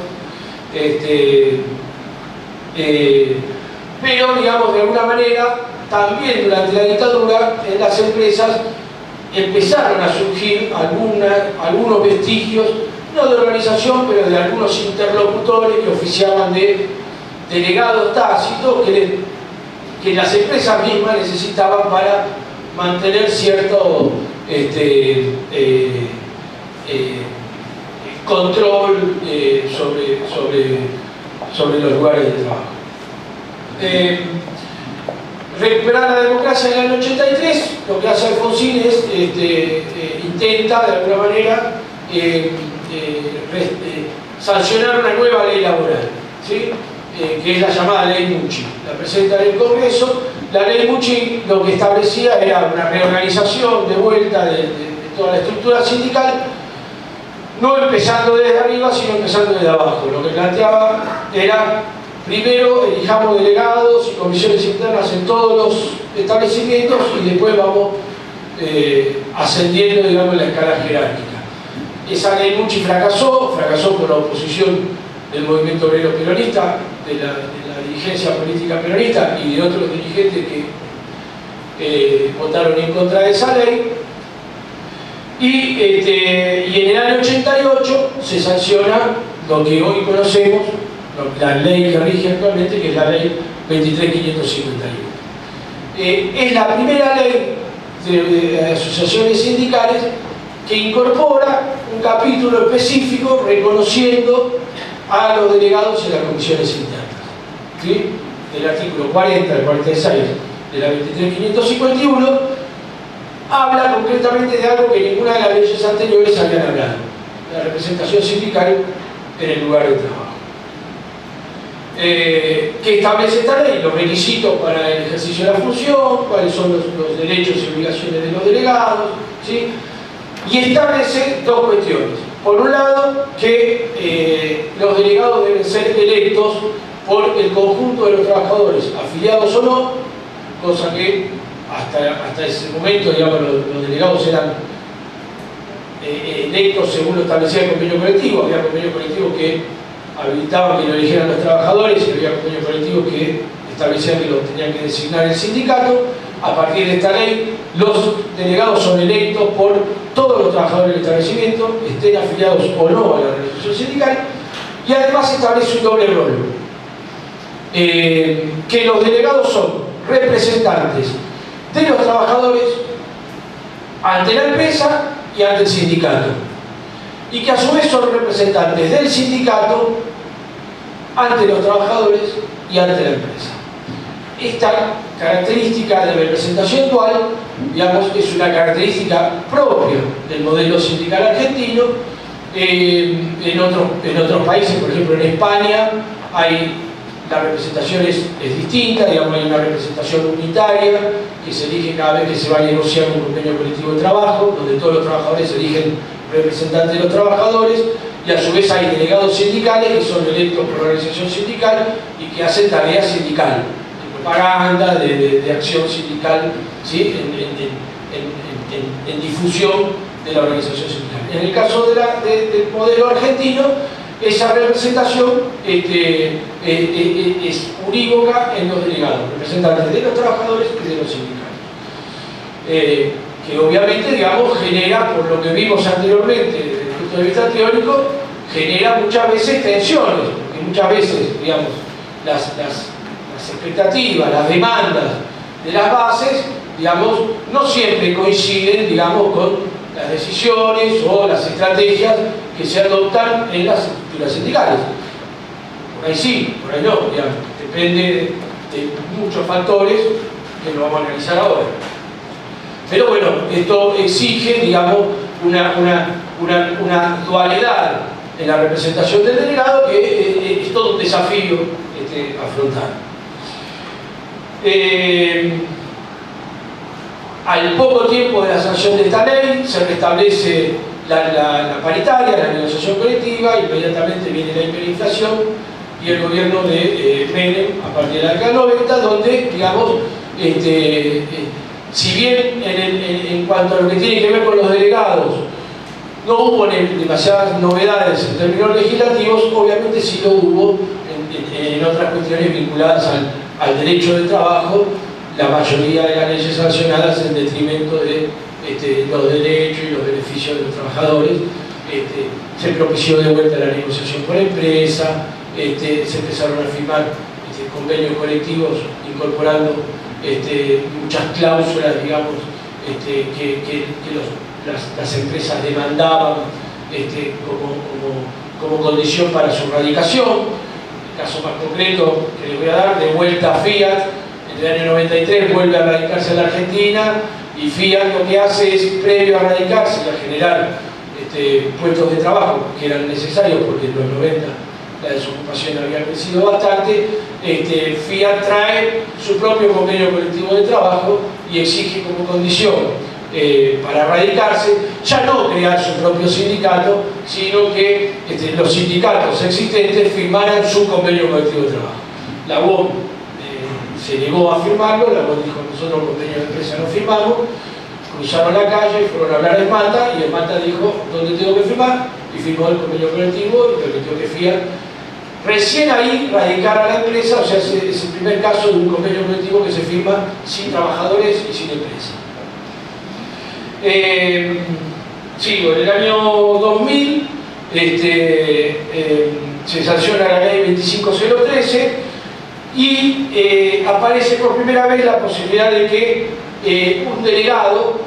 Pero, digamos, de alguna manera, también durante la dictadura, en las empresas empezaron a surgir algunos vestigios, no de organización, pero de algunos interlocutores que oficiaban de delegados tácitos que las empresas mismas necesitaban para mantener cierto control sobre los lugares de trabajo. recuperar la democracia en el año 83, lo que hace Alfonsín es, intenta de alguna manera sancionar una nueva ley laboral, ¿sí? Que es la llamada ley Mucci. La presenta en el Congreso. La ley Mucci lo que establecía era una reorganización de vuelta de toda la estructura sindical, no empezando desde arriba, sino empezando desde abajo. Lo que planteaba era, primero elijamos delegados y comisiones internas en todos los establecimientos y después vamos ascendiendo, digamos, en la escala jerárquica. Esa ley Mucci fracasó por la oposición del movimiento obrero peronista, de la dirigencia política peronista y de otros dirigentes que votaron en contra de esa ley. Y en el año 88 se sanciona lo que hoy conocemos, la ley que rige actualmente, que es la ley 23.551. Es la primera ley de asociaciones sindicales que incorpora un capítulo específico reconociendo a los delegados en las comisiones internas. ¿Sí? El artículo 40 al 46 de la 23.551 habla concretamente de algo que ninguna de las leyes anteriores habían hablado: la representación sindical en el lugar de trabajo. Que establece esta ley, los requisitos para el ejercicio de la función, cuáles son los derechos y obligaciones de los delegados, ¿sí? Y establece dos cuestiones. Por un lado, que los delegados deben ser electos por el conjunto de los trabajadores, afiliados o no, cosa que hasta ese momento, digamos, los delegados eran electos según lo establecía el convenio colectivo. Había convenios colectivos que habilitaban que lo eligieran los trabajadores y había convenios colectivos que establecían que lo tenían que designar el sindicato. A partir de esta ley, los delegados son electos por todos los trabajadores del establecimiento, estén afiliados o no a la organización sindical, y además establece un doble rol. Que los delegados son representantes de los trabajadores ante la empresa y ante el sindicato, y que a su vez son representantes del sindicato ante los trabajadores y ante la empresa. Esta característica de representación dual, digamos, es una característica propia del modelo sindical argentino. En otros países, por ejemplo en España, la representación es distinta, digamos, hay una representación unitaria que se elige cada vez que se va a negociar un convenio colectivo de trabajo, donde todos los trabajadores eligen representantes de los trabajadores, y a su vez hay delegados sindicales que son electos por la organización sindical y que hacen tarea sindical, de propaganda, de acción sindical, ¿sí? en difusión de la organización sindical. En el caso del modelo argentino, esa representación es unívoca en los delegados, representantes de los trabajadores y de los sindicales. Que obviamente, digamos, genera, por lo que vimos anteriormente desde el punto de vista teórico, genera muchas veces tensiones, porque muchas veces, digamos, las expectativas, las demandas de las bases, digamos, no siempre coinciden, digamos, con las decisiones o las estrategias que se adoptan en las estructuras sindicales. Por ahí sí, por ahí no, digamos, depende de muchos factores que lo vamos a analizar ahora. Pero bueno, esto exige, digamos, una dualidad en la representación del delegado que es todo un desafío afrontar. Al poco tiempo de la sanción de esta ley, se restablece la paritaria, la negociación colectiva, inmediatamente viene la hiperinflación y el gobierno de Menem a partir de la década 90, donde, digamos, si bien en cuanto a lo que tiene que ver con los delegados no hubo demasiadas novedades en términos legislativos, obviamente sí lo hubo en otras cuestiones vinculadas al derecho del trabajo, la mayoría de las leyes sancionadas en detrimento de los derechos y los beneficios de los trabajadores. Se propició de vuelta la negociación por empresa, se empezaron a firmar convenios colectivos incorporando muchas cláusulas, digamos, que las empresas demandaban como condición para su radicación. El caso más concreto que les voy a dar, de vuelta a Fiat, en en el año 93 vuelve a radicarse en la Argentina y Fiat lo que hace es, previo a radicarse y a generar puestos de trabajo que eran necesarios porque en los 90 la desocupación había crecido bastante, Fiat trae su propio convenio colectivo de trabajo y exige como condición para radicarse ya no crear su propio sindicato, sino que los sindicatos existentes firmaran su convenio colectivo de trabajo. La UOM se negó a firmarlo, la UOM dijo: nosotros convenio de empresa no firmamos. Cruzaron la calle, fueron a hablar en Malta y en Malta dijo: ¿dónde tengo que firmar? Y firmó el convenio colectivo y permitió que Fiat recién ahí radicara la empresa. O sea, es el primer caso de un convenio colectivo que se firma sin trabajadores y sin empresa. Sigo, en el año 2000 se sanciona la ley 25013 y aparece por primera vez la posibilidad de que un delegado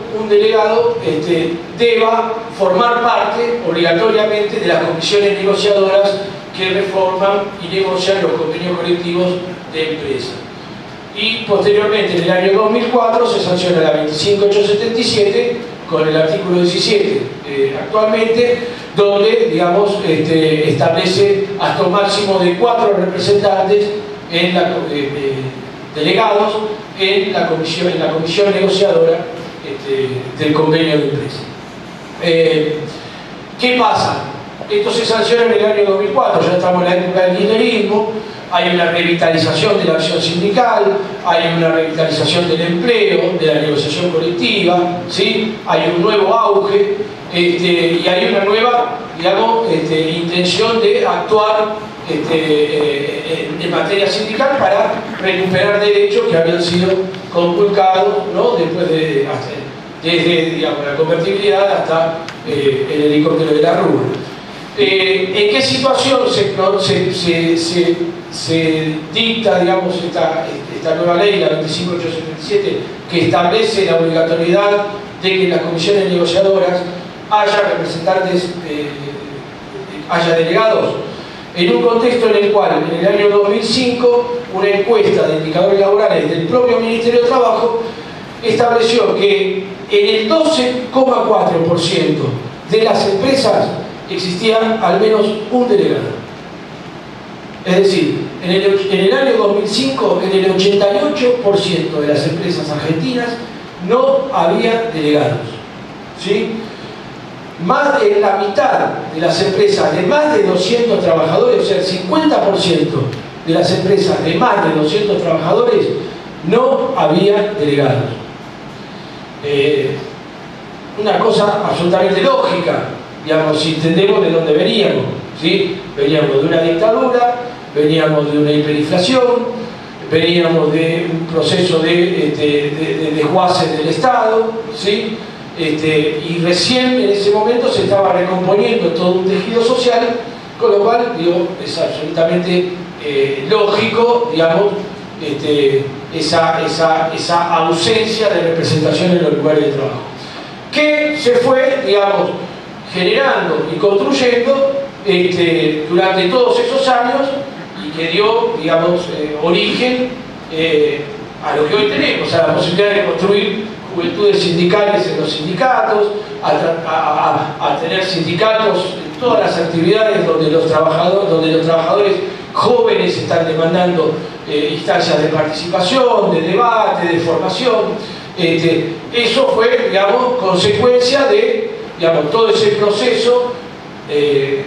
deba formar parte obligatoriamente de las comisiones negociadoras que reforman y negocian los convenios colectivos de empresa. Y posteriormente, en el año 2004, se sanciona la 25877 con el artículo 17 actualmente, donde, digamos, establece hasta un máximo de 4 representantes delegados en la comisión negociadora del convenio de empresa. ¿Qué pasa? Esto se sanciona en el año 2004, ya estamos en la época del kirchnerismo, hay una revitalización de la acción sindical, hay una revitalización del empleo, de la negociación colectiva, ¿sí? Hay un nuevo auge y hay una nueva, digamos, intención de actuar en materia sindical para recuperar derechos que habían sido conculcados, ¿no? Desde digamos, la convertibilidad hasta el helicóptero de la Rúa. ¿En qué situación se dicta, digamos, esta nueva ley, la 25877, que establece la obligatoriedad de que en las comisiones negociadoras haya representantes, haya delegados? En un contexto en el cual, en el año 2005, una encuesta de indicadores laborales del propio Ministerio de Trabajo estableció que en el 12,4% de las empresas existía al menos un delegado. Es decir, en el año 2005, en el 88% de las empresas argentinas no había delegados, ¿sí? Más de la mitad de las empresas de más de 200 trabajadores, o sea, el 50% de las empresas de más de 200 trabajadores no había delegados. Una cosa absolutamente lógica, digamos, si entendemos de dónde veníamos, ¿sí? Veníamos de una dictadura, veníamos de una hiperinflación, veníamos de un proceso de desguace del Estado, ¿sí? Y recién en ese momento se estaba recomponiendo todo un tejido social, con lo cual, digo, es absolutamente lógico, digamos, esa ausencia de representación en los lugares de trabajo, que se fue, digamos, generando y construyendo durante todos esos años y que dio, digamos, origen a lo que hoy tenemos, a la posibilidad de construir juventudes sindicales en los sindicatos, a tener sindicatos en todas las actividades donde los trabajadores jóvenes están demandando instancias de participación, de debate, de formación. Eso fue, digamos, consecuencia de, digamos, todo ese proceso que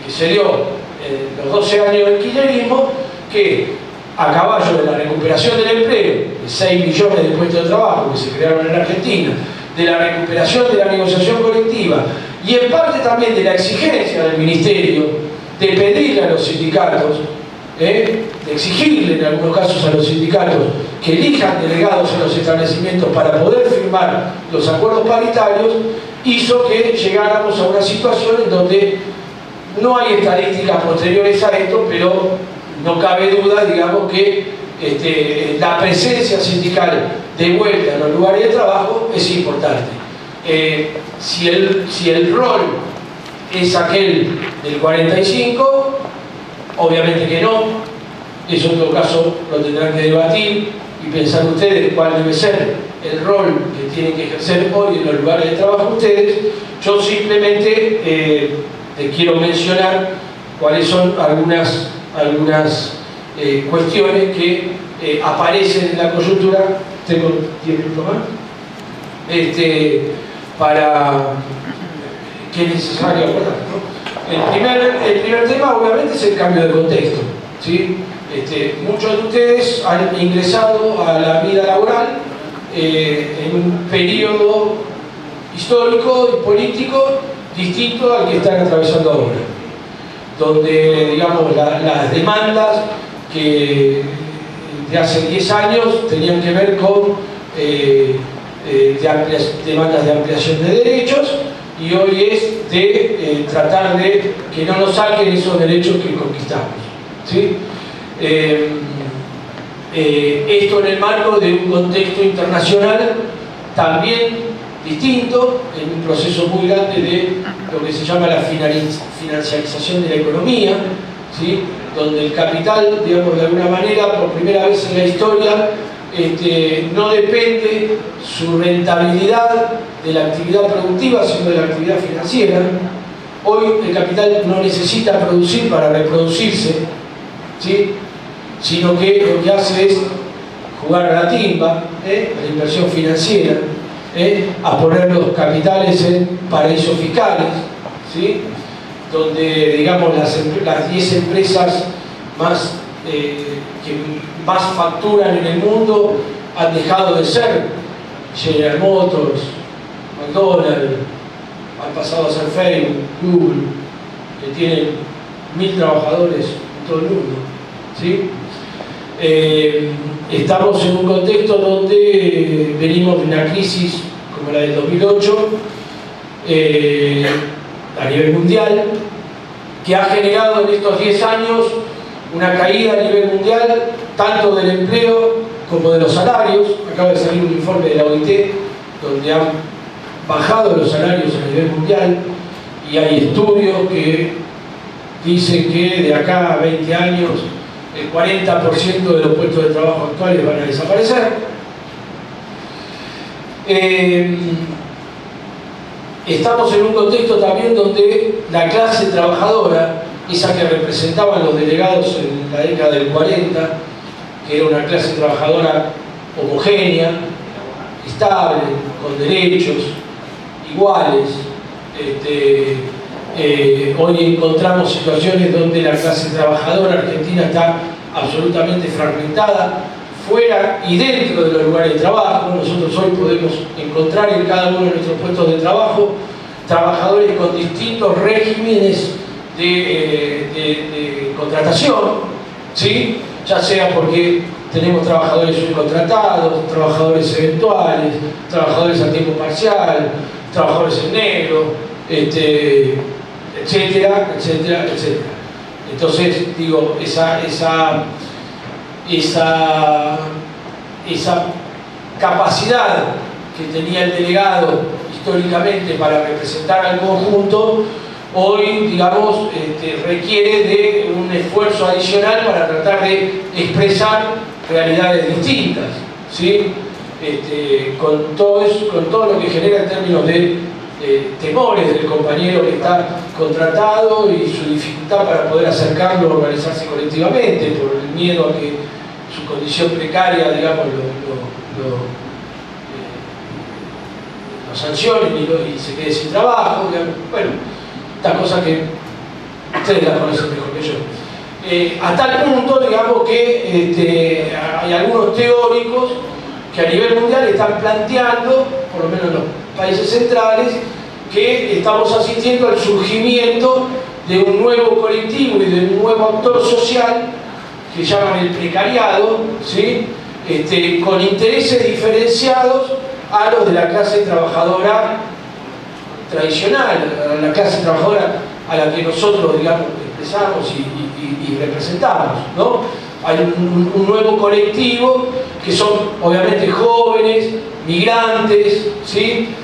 se dio en los 12 años del kirchnerismo, que a caballo de la recuperación del empleo, de 6 millones de puestos de trabajo que se crearon en Argentina, de la recuperación de la negociación colectiva y en parte también de la exigencia del Ministerio de pedirle a los sindicatos, de exigirle en algunos casos a los sindicatos que elijan delegados en los establecimientos para poder firmar los acuerdos paritarios, hizo que llegáramos a una situación en donde no hay estadísticas posteriores a esto, pero no cabe duda, digamos, que la presencia sindical de vuelta en los lugares de trabajo es importante. Si el rol es aquel del 45, obviamente que no, eso en todo caso lo tendrán que debatir y pensar ustedes cuál debe ser el rol que tienen que ejercer hoy en los lugares de trabajo ustedes. Yo simplemente les quiero mencionar cuáles son algunas cuestiones que aparecen en la coyuntura. Tengo 10 minutos más. Para que es necesario abordar, ¿no? El primer tema, obviamente, es el cambio de contexto, ¿sí? Muchos de ustedes han ingresado a la vida laboral en un periodo histórico y político distinto al que están atravesando ahora, donde, digamos, las demandas que de hace 10 años tenían que ver con demandas de ampliación de derechos, y hoy es de tratar de que no nos saquen esos derechos que conquistamos, ¿sí? Esto en el marco de un contexto internacional también distinto, en un proceso muy grande de lo que se llama la financiarización de la economía, ¿sí? Donde el capital, digamos, de alguna manera, por primera vez en la historia, no depende su rentabilidad de la actividad productiva, sino de la actividad financiera. Hoy el capital no necesita producir para reproducirse, ¿sí? Sino que lo que hace es jugar a la timba, a la inversión financiera, a poner los capitales en paraísos fiscales, ¿sí? Donde, digamos, las 10 empresas más que más facturan en el mundo han dejado de ser General Motors, McDonald's, han pasado a ser Facebook, Google, que tienen 1000 trabajadores en todo el mundo, ¿sí? Estamos en un contexto donde venimos de una crisis como la del 2008 a nivel mundial, que ha generado en estos 10 años una caída a nivel mundial tanto del empleo como de los salarios. Acaba de salir un informe de la OIT donde han bajado los salarios a nivel mundial, y hay estudios que dicen que de acá a 20 años el 40% de los puestos de trabajo actuales van a desaparecer. Estamos en un contexto también donde la clase trabajadora, esa que representaban los delegados en la década del 40, que era una clase trabajadora homogénea, estable, con derechos iguales, hoy encontramos situaciones donde la clase trabajadora argentina está absolutamente fragmentada, fuera y dentro de los lugares de trabajo. Nosotros hoy podemos encontrar en cada uno de nuestros puestos de trabajo trabajadores con distintos regímenes de contratación, ¿sí? Ya sea porque tenemos trabajadores subcontratados, trabajadores eventuales, trabajadores a tiempo parcial, trabajadores en negro, etcétera, etcétera, etcétera. Entonces, digo, esa capacidad que tenía el delegado históricamente para representar al conjunto, hoy, digamos, requiere de un esfuerzo adicional para tratar de expresar realidades distintas, ¿sí? Con todo lo que genera en términos de temores del compañero que está contratado y su dificultad para poder acercarlo a organizarse colectivamente, por el miedo a que su condición precaria, digamos, lo sancionen y se quede sin trabajo, digamos. Bueno, esta cosa que ustedes la conocen mejor que yo. A tal punto, digamos, que hay algunos teóricos que a nivel mundial están planteando, por lo menos en los países centrales, que estamos asistiendo al surgimiento de un nuevo colectivo y de un nuevo actor social que llaman el precariado, ¿sí? Con intereses diferenciados a los de la clase trabajadora tradicional, a la clase trabajadora a la que nosotros, digamos, expresamos y representamos, ¿no? Hay un nuevo colectivo que son obviamente jóvenes, migrantes, ¿sí?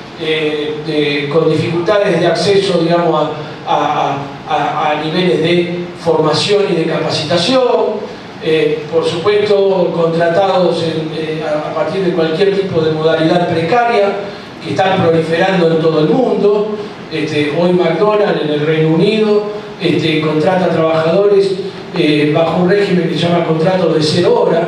Con dificultades de acceso, digamos, a niveles de formación y de capacitación, por supuesto contratados a partir de cualquier tipo de modalidad precaria, que están proliferando en todo el mundo. Hoy McDonald's en el Reino Unido contrata trabajadores bajo un régimen que se llama contrato de 0 hora,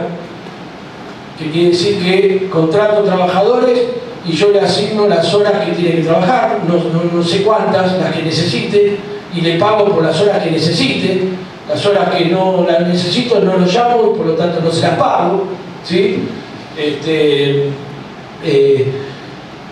que quiere decir que contrato trabajadores y yo le asigno las horas que tienen que trabajar, no sé cuántas, las que necesite, y le pago por las horas que necesite. Las horas que no las necesito no los llamo y por lo tanto no se las pago, ¿sí? En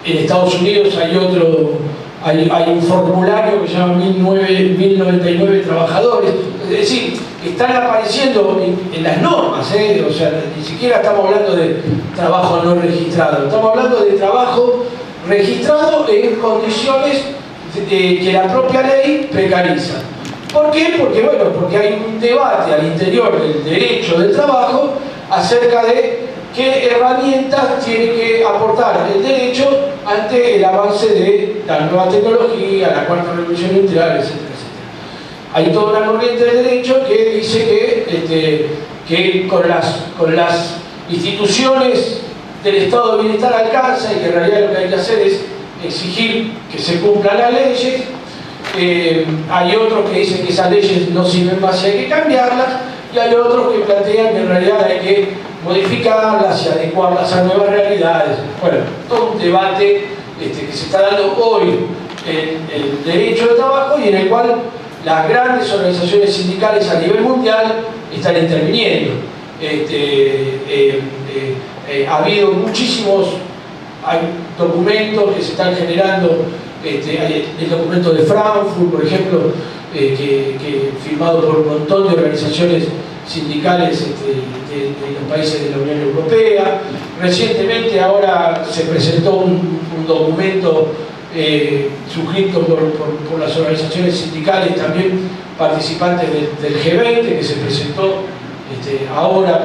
Estados Unidos hay un formulario que se llama 1099 trabajadores, es decir, están apareciendo en las normas, o sea, ni siquiera estamos hablando de trabajo no registrado, estamos hablando de trabajo registrado en condiciones que la propia ley precariza. ¿Por qué? Porque hay un debate al interior del derecho del trabajo acerca de qué herramientas tiene que aportar el derecho ante el avance de la nueva tecnología, la cuarta revolución industrial, etcétera, etcétera. Hay toda una corriente de derecho que dice que con las instituciones del estado de bienestar alcanza y que en realidad lo que hay que hacer es exigir que se cumplan las leyes. Hay otros que dicen que esas leyes no sirven más y hay que cambiarlas, y hay otros que plantean que en realidad hay que modificarlas y adecuarlas a nuevas realidades. Bueno, todo un debate que se está dando hoy en el derecho del trabajo y en el cual las grandes organizaciones sindicales a nivel mundial están interviniendo. Ha habido muchísimos documentos que se están generando. El documento de Frankfurt, por ejemplo, que firmado por un montón de organizaciones sindicales de los países de la Unión Europea. Recientemente ahora se presentó un documento suscrito por las organizaciones sindicales también participantes del G20, que se presentó ahora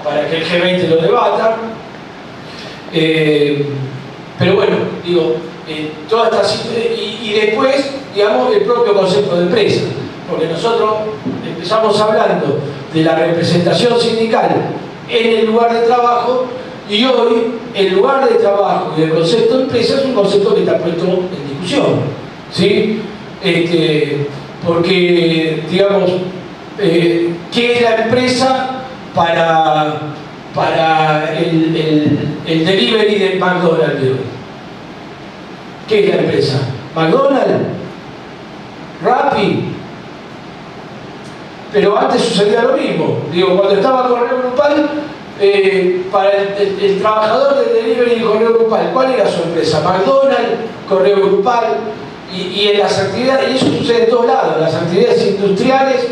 para que el G20 lo debata. Pero bueno, digo, toda esta y después, digamos, el propio concepto de empresa, porque nosotros empezamos hablando de la representación sindical en el lugar de trabajo, y hoy el lugar de trabajo y el concepto de empresa es un concepto que está puesto en discusión, ¿sí? Porque, digamos, ¿qué es la empresa para el delivery de McDonald's de hoy? ¿Qué es la empresa? ¿McDonald's? ¿Rappi? Pero antes sucedía lo mismo. Digo, cuando estaba Correo Grupal, para el trabajador del delivery de Correo Grupal, ¿cuál era su empresa? McDonald's, Correo Grupal, y en las actividades, y eso sucede en todos lados, en las actividades industriales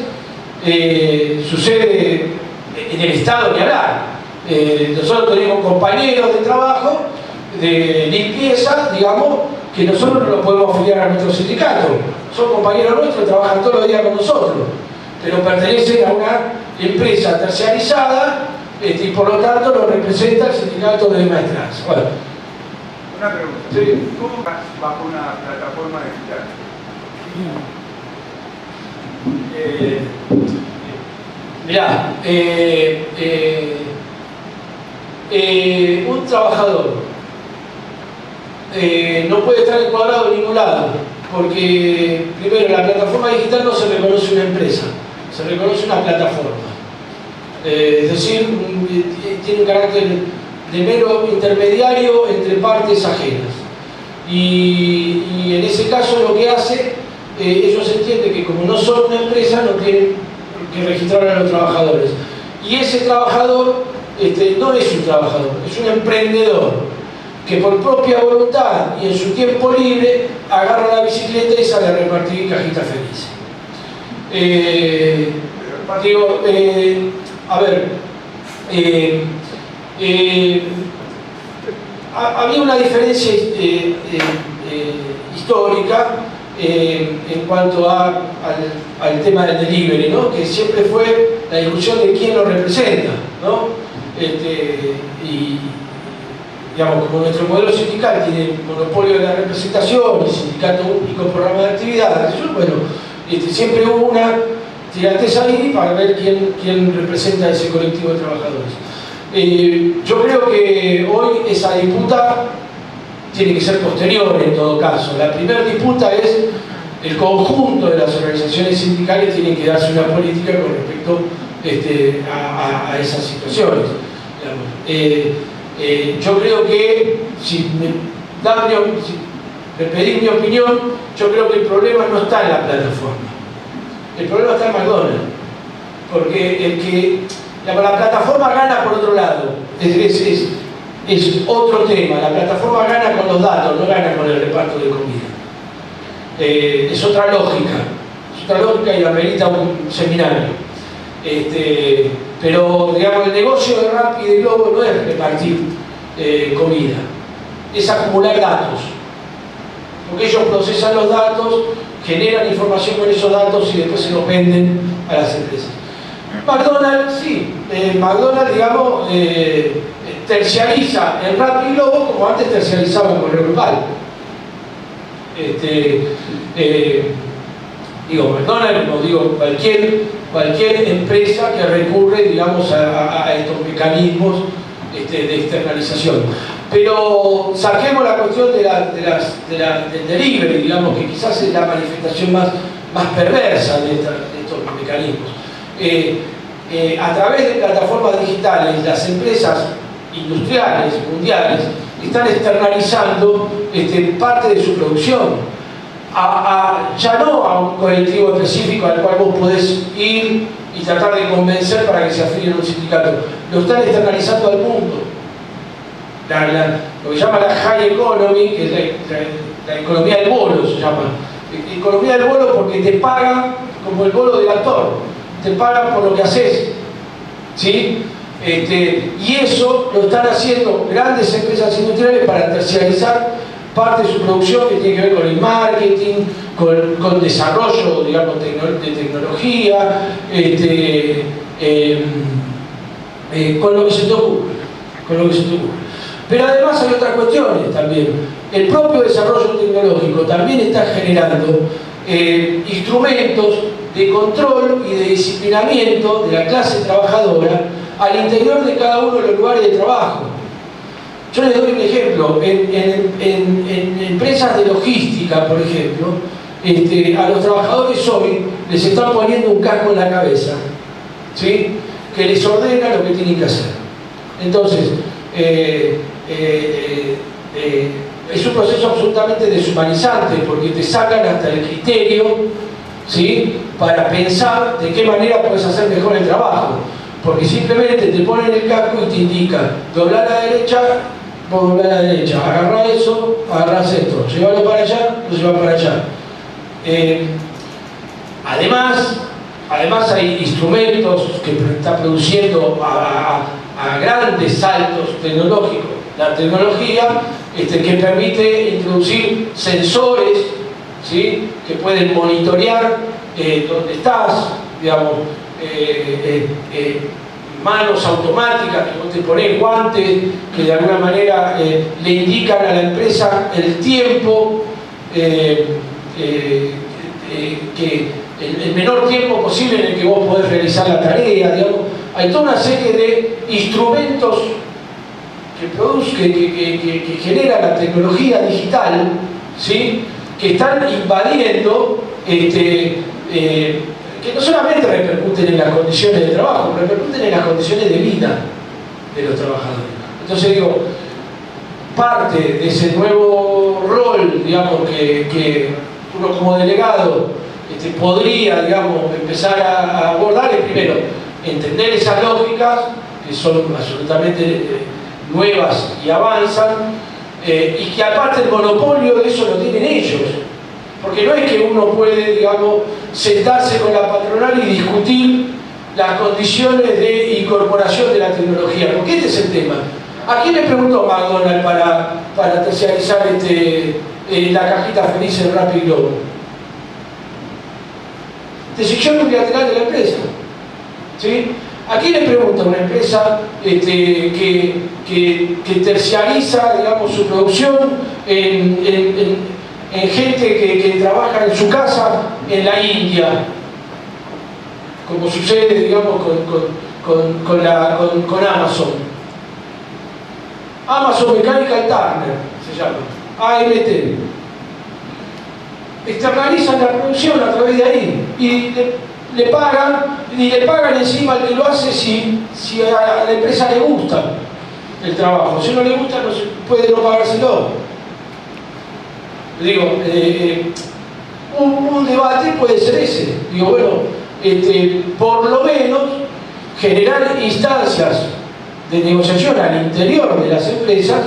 sucede en el Estado ni hablar. Nosotros tenemos compañeros de trabajo, de limpieza, digamos, que nosotros no los podemos afiliar a nuestro sindicato. Son compañeros nuestros, trabajan todos los días con nosotros, pero pertenecen a una empresa terciarizada y por lo tanto lo representa el sindicato de maestranza. Bueno. Una pregunta. Sí. ¿Cómo bajo una plataforma digital? Mirá, un trabajador no puede estar encuadrado en ningún lado, porque primero la plataforma digital no se reconoce una empresa, se reconoce una plataforma. Es decir, tiene un carácter de mero intermediario entre partes ajenas. Y en ese caso lo que hace, ellos entienden que como no son una empresa, no tienen que registrar a los trabajadores. Y ese trabajador no es un trabajador, es un emprendedor que por propia voluntad y en su tiempo libre agarra la bicicleta y sale a repartir cajitas felices. A ver, había una diferencia histórica en cuanto al tema del delivery, ¿no? Que siempre fue la discusión de quién lo representa, ¿no? Y digamos, como nuestro modelo sindical tiene monopolio de la representación, el sindicato único programa de actividades, bueno, siempre hubo tirates ahí para ver quién representa ese colectivo de trabajadores. Yo creo que hoy esa disputa tiene que ser posterior en todo caso. La primera disputa es el conjunto de las organizaciones sindicales tienen que darse una política con respecto a esas situaciones. Yo creo que, si me pedís mi opinión, yo creo que el problema no está en la plataforma. El problema está en McDonald's. Porque la plataforma gana por otro lado. Es otro tema. La plataforma gana con los datos, no gana con el reparto de comida. Es otra lógica y amerita un seminario. Pero digamos, el negocio de Rappi y de Globo no es repartir comida, es acumular datos, porque ellos procesan los datos, generan información con esos datos y después se los venden a las empresas. McDonald's, sí, McDonald's, digamos, terciariza el Rappi y Globo como antes terciarizaba el correo local. Digo McDonald's, no digo cualquier empresa que recurre, digamos, a estos mecanismos de externalización. Pero saquemos la cuestión del delivery, digamos, que quizás es la manifestación más perversa de estos mecanismos. A través de plataformas digitales, las empresas industriales, mundiales, están externalizando parte de su producción. Ya no a un colectivo específico al cual vos podés ir y tratar de convencer para que se afilien a un sindicato. Lo están externalizando al mundo. Lo que llama la high economy, que es la economía del bolo, se llama. Economía del bolo porque te pagan como el bolo del actor. Te pagan por lo que haces. ¿Sí? Y eso lo están haciendo grandes empresas industriales para terciarizar parte de su producción que tiene que ver con el marketing, con desarrollo, digamos, de tecnología, con lo que se te ocurre. Pero además hay otras cuestiones también. El propio desarrollo tecnológico también está generando instrumentos de control y de disciplinamiento de la clase trabajadora al interior de cada uno de los lugares de trabajo. Yo les doy un ejemplo. En empresas de logística, por ejemplo, a los trabajadores hoy les están poniendo un casco en la cabeza, ¿sí? Que les ordena lo que tienen que hacer. Entonces, es un proceso absolutamente deshumanizante porque te sacan hasta el criterio, ¿sí? Para pensar de qué manera puedes hacer mejor el trabajo. Porque simplemente te ponen el casco y te indican doblar a la derecha, vos doblás a la derecha, agarrá eso, agarrás esto, llévalo para allá, lo llevas para allá. Además hay instrumentos que está produciendo a grandes saltos tecnológicos la tecnología que permite introducir sensores, ¿sí? Que pueden monitorear dónde estás, digamos, manos automáticas que vos te ponés, guantes que de alguna manera le indican a la empresa el tiempo, el menor tiempo posible en el que vos podés realizar la tarea, digamos. Hay toda una serie de instrumentos que genera la tecnología digital, ¿sí? Que están invadiendo, que no solamente repercuten en las condiciones de trabajo, repercuten en las condiciones de vida de los trabajadores. Entonces digo, parte de ese nuevo rol, digamos, que uno como delegado podría, digamos, empezar a abordar es primero entender esas lógicas que son absolutamente nuevas y avanzan, y que aparte el monopolio de eso lo tienen ellos. Porque no es que uno puede, digamos, sentarse con la patronal y discutir las condiciones de incorporación de la tecnología, porque este es el tema. ¿A quién le preguntó McDonald's para terciarizar la cajita feliz en Rappi y Globo? Decisión unilateral de la empresa, ¿sí? ¿A quién le pregunta una empresa que terciariza, digamos, su producción en gente que trabaja en su casa en la India? como sucede, digamos, con Amazon. Amazon Mechanical Turner se llama, AMT. Externalizan la producción a través de ahí y le pagan encima al que lo hace si a la empresa le gusta el trabajo. Si no le gusta, no se puede no pagárselo. Digo, un debate puede ser ese. Digo, bueno, por lo menos generar instancias de negociación al interior de las empresas,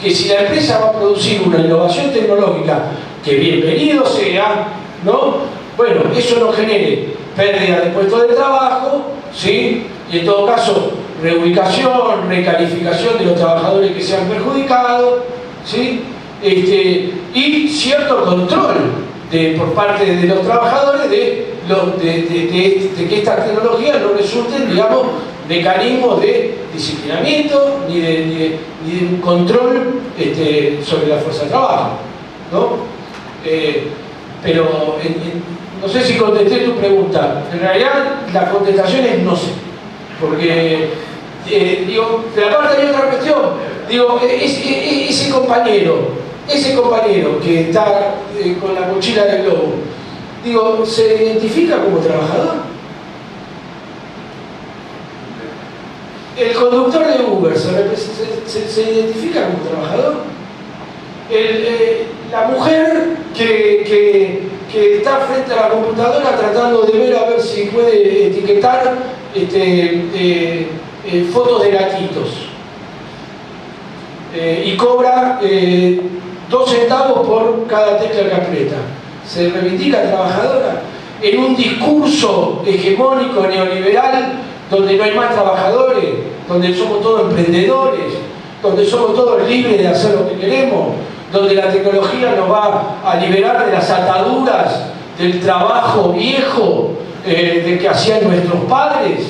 que si la empresa va a producir una innovación tecnológica, que bienvenido sea, ¿no? Bueno, eso no genere pérdida de puestos de trabajo, ¿sí? Y en todo caso, reubicación, recalificación de los trabajadores que se han perjudicado, ¿sí? Y cierto control por parte de los trabajadores de que estas tecnologías no resulten, digamos, mecanismos de disciplinamiento ni de un control sobre la fuerza de trabajo, ¿no? Pero no sé si contesté tu pregunta. En realidad la contestación es no sé, porque digo, de la parte hay otra cuestión. Digo, ese compañero que está con la mochila del globo, digo, ¿se identifica como trabajador? El conductor de Uber se identifica como trabajador. La mujer que está frente a la computadora tratando de ver si puede etiquetar fotos de gatitos y cobra 2 centavos por cada tecla que aprieta. ¿Se reivindica trabajadora? En un discurso hegemónico neoliberal donde no hay más trabajadores, donde somos todos emprendedores, donde somos todos libres de hacer lo que queremos, donde la tecnología nos va a liberar de las ataduras del trabajo viejo de que hacían nuestros padres.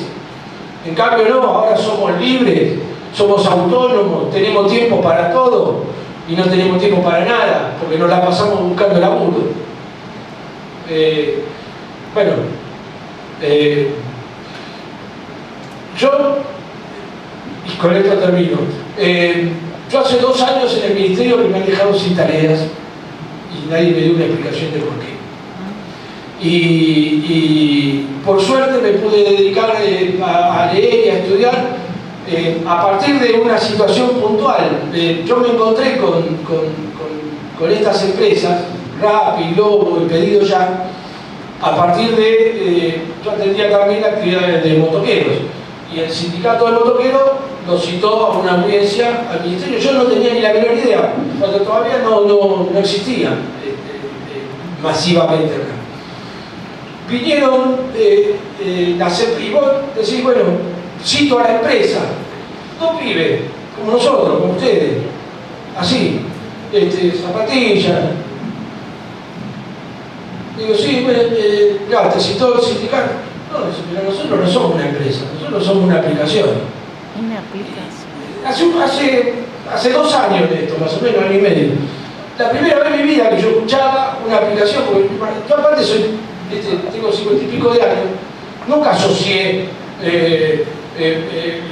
En cambio no, ahora somos libres, somos autónomos, tenemos tiempo para todo y no tenemos tiempo para nada, porque nos la pasamos buscando laburo. Yo, y con esto termino, yo hace 2 años en el ministerio que me han dejado sin tareas y nadie me dio una explicación de por qué. Y por suerte me pude dedicar a leer y a estudiar a partir de una situación puntual. Yo me encontré con estas empresas, Rappi, Globo y Pedido Ya, a partir de, yo atendía también la actividad de motoqueros, y el sindicato de motoqueros nos citó a una audiencia al ministerio. Yo no tenía ni la menor idea, cuando todavía no existía masivamente acá. Vinieron las empresas, y vos decís, bueno, cito a la empresa, 2 pibes, como nosotros, como ustedes, así, zapatillas. Digo, sí, bueno, claro, te citó el sindicato. No, pero nosotros no somos una empresa, nosotros somos una aplicación. Una aplicación. Hace 2 años de esto, más o menos, 1 año y medio. La primera vez en mi vida que yo escuchaba una aplicación, porque yo aparte tengo 50 y pico de años, nunca asocié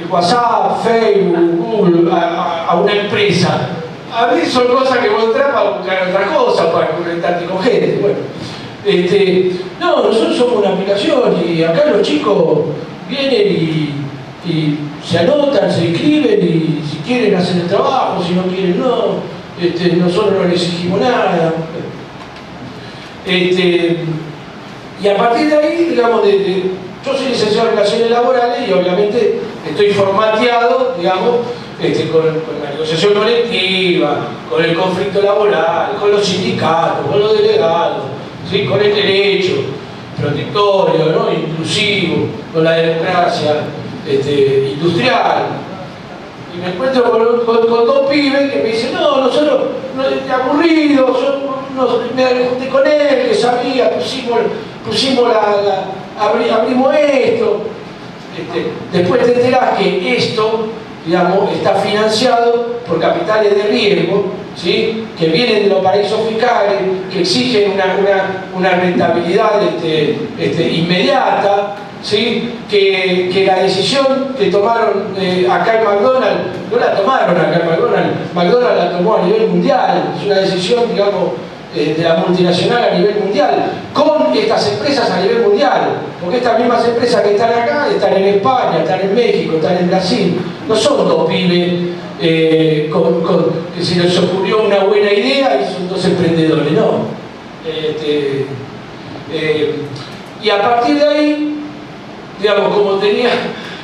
WhatsApp, Facebook, Google a una empresa. A mí son cosas que vos entras para buscar otra cosa, para conectarte con gente. Bueno, no, nosotros somos una aplicación y acá los chicos vienen y se anotan, se inscriben y si quieren hacer el trabajo, si no quieren no, nosotros no les exigimos nada. Y a partir de ahí, digamos, yo soy licenciado en Relaciones Laborales y obviamente estoy formateado, digamos, con la negociación colectiva, con el conflicto laboral, con los sindicatos, con los delegados, ¿sí? Con el derecho protectorio, ¿no? Inclusivo, con la democracia industrial. Y me encuentro con 2 pibes que me dicen, no, nosotros, aburridos, me junté con él, que sabía, abrimos esto. Después te enterás que esto, digamos, está financiado por capitales de riesgo, ¿sí? Que vienen de los paraísos fiscales, que exigen una rentabilidad inmediata, ¿sí? Que la decisión que tomaron acá en McDonald's, no la tomaron acá en McDonald's, McDonald's la tomó a nivel mundial, es una decisión, digamos, de la multinacional a nivel mundial, con estas empresas a nivel mundial, porque estas mismas empresas que están acá, están en España, están en México, están en Brasil, no son dos pibes que se les ocurrió una buena idea y son dos emprendedores, no. Y a partir de ahí, digamos,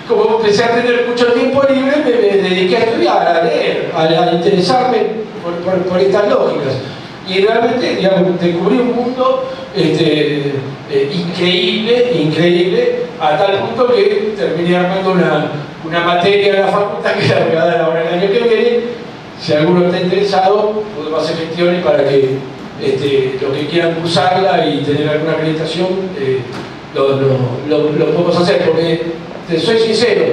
como empecé a tener mucho tiempo libre, me dediqué a estudiar, a leer, a interesarme por estas lógicas. Y realmente, digamos, descubrí un mundo increíble, a tal punto que terminé armando una materia en la facultad que la voy a dar ahora el año que viene. Si alguno está interesado, podemos hacer gestiones para que los que quieran cursarla y tener alguna acreditación, lo podemos hacer, porque te soy sincero,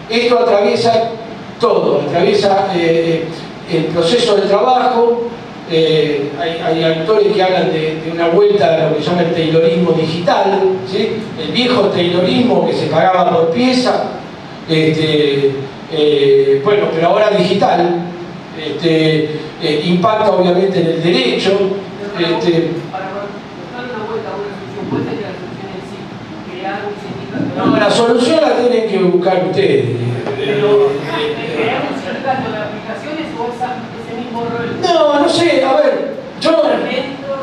esto atraviesa todo, atraviesa el proceso del trabajo. Hay autores que hablan de una vuelta a lo que se llama el taylorismo digital, ¿sí? El viejo taylorismo que se pagaba por pieza, bueno, pero ahora digital, impacta obviamente en el derecho. Para buscar una vuelta a una solución, ¿cuál sería la solución en sí? ¿Crear un sindicato? No, la solución la tienen que buscar ustedes. ¿Crear un sindicato de aplicaciones o ese mismo rol? No sé, a ver,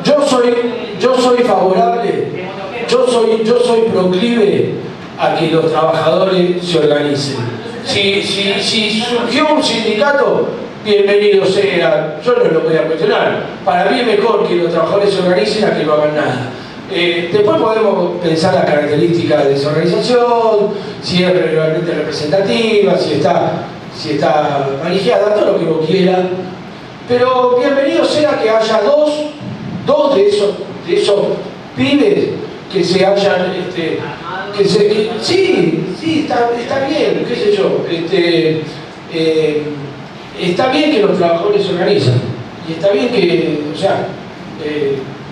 yo soy favorable, yo soy proclive a que los trabajadores se organicen. Si surgió un sindicato, bienvenido sea, yo no lo voy a cuestionar. Para mí es mejor que los trabajadores se organicen a que no hagan nada. Después podemos pensar las características de esa organización, si es realmente representativa, si está manejada, todo lo que vos quieras. Pero bienvenido sea que haya dos de esos pibes que se hayan, sí, está bien, qué sé yo, está bien que los trabajadores se organizan, y está bien que, o sea,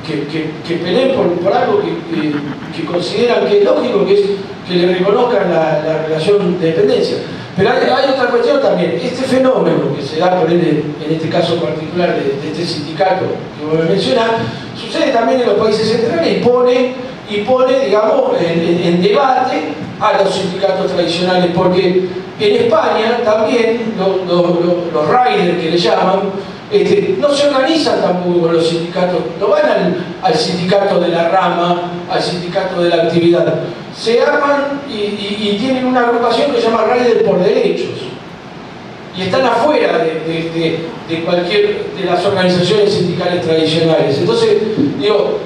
que peleen por algo que consideran que es lógico, que es que le reconozcan la relación de dependencia. Pero hay otra cuestión también. Este fenómeno que se da por en este caso particular de este sindicato que vos me mencionás, sucede también en los países centrales y pone digamos, en debate a los sindicatos tradicionales, porque en España también los riders que le llaman, no se organizan tampoco con los sindicatos, no van al sindicato de la rama, al sindicato de la actividad. Se arman y tienen una agrupación que se llama Riders por Derechos. Y están afuera de cualquier de las organizaciones sindicales tradicionales. Entonces, digo,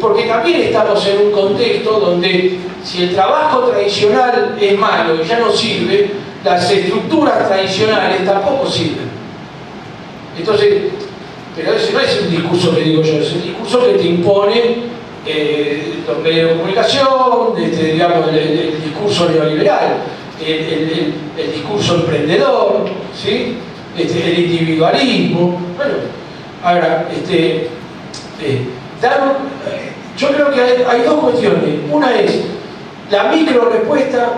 porque también estamos en un contexto donde si el trabajo tradicional es malo y ya no sirve, las estructuras tradicionales tampoco sirven. Entonces, pero ese no es un discurso que digo yo, es un discurso que te impone los medios de comunicación, digamos, el discurso neoliberal, el discurso emprendedor, ¿sí? El individualismo. Bueno, ahora, yo creo que hay dos cuestiones. Una es la micro respuesta,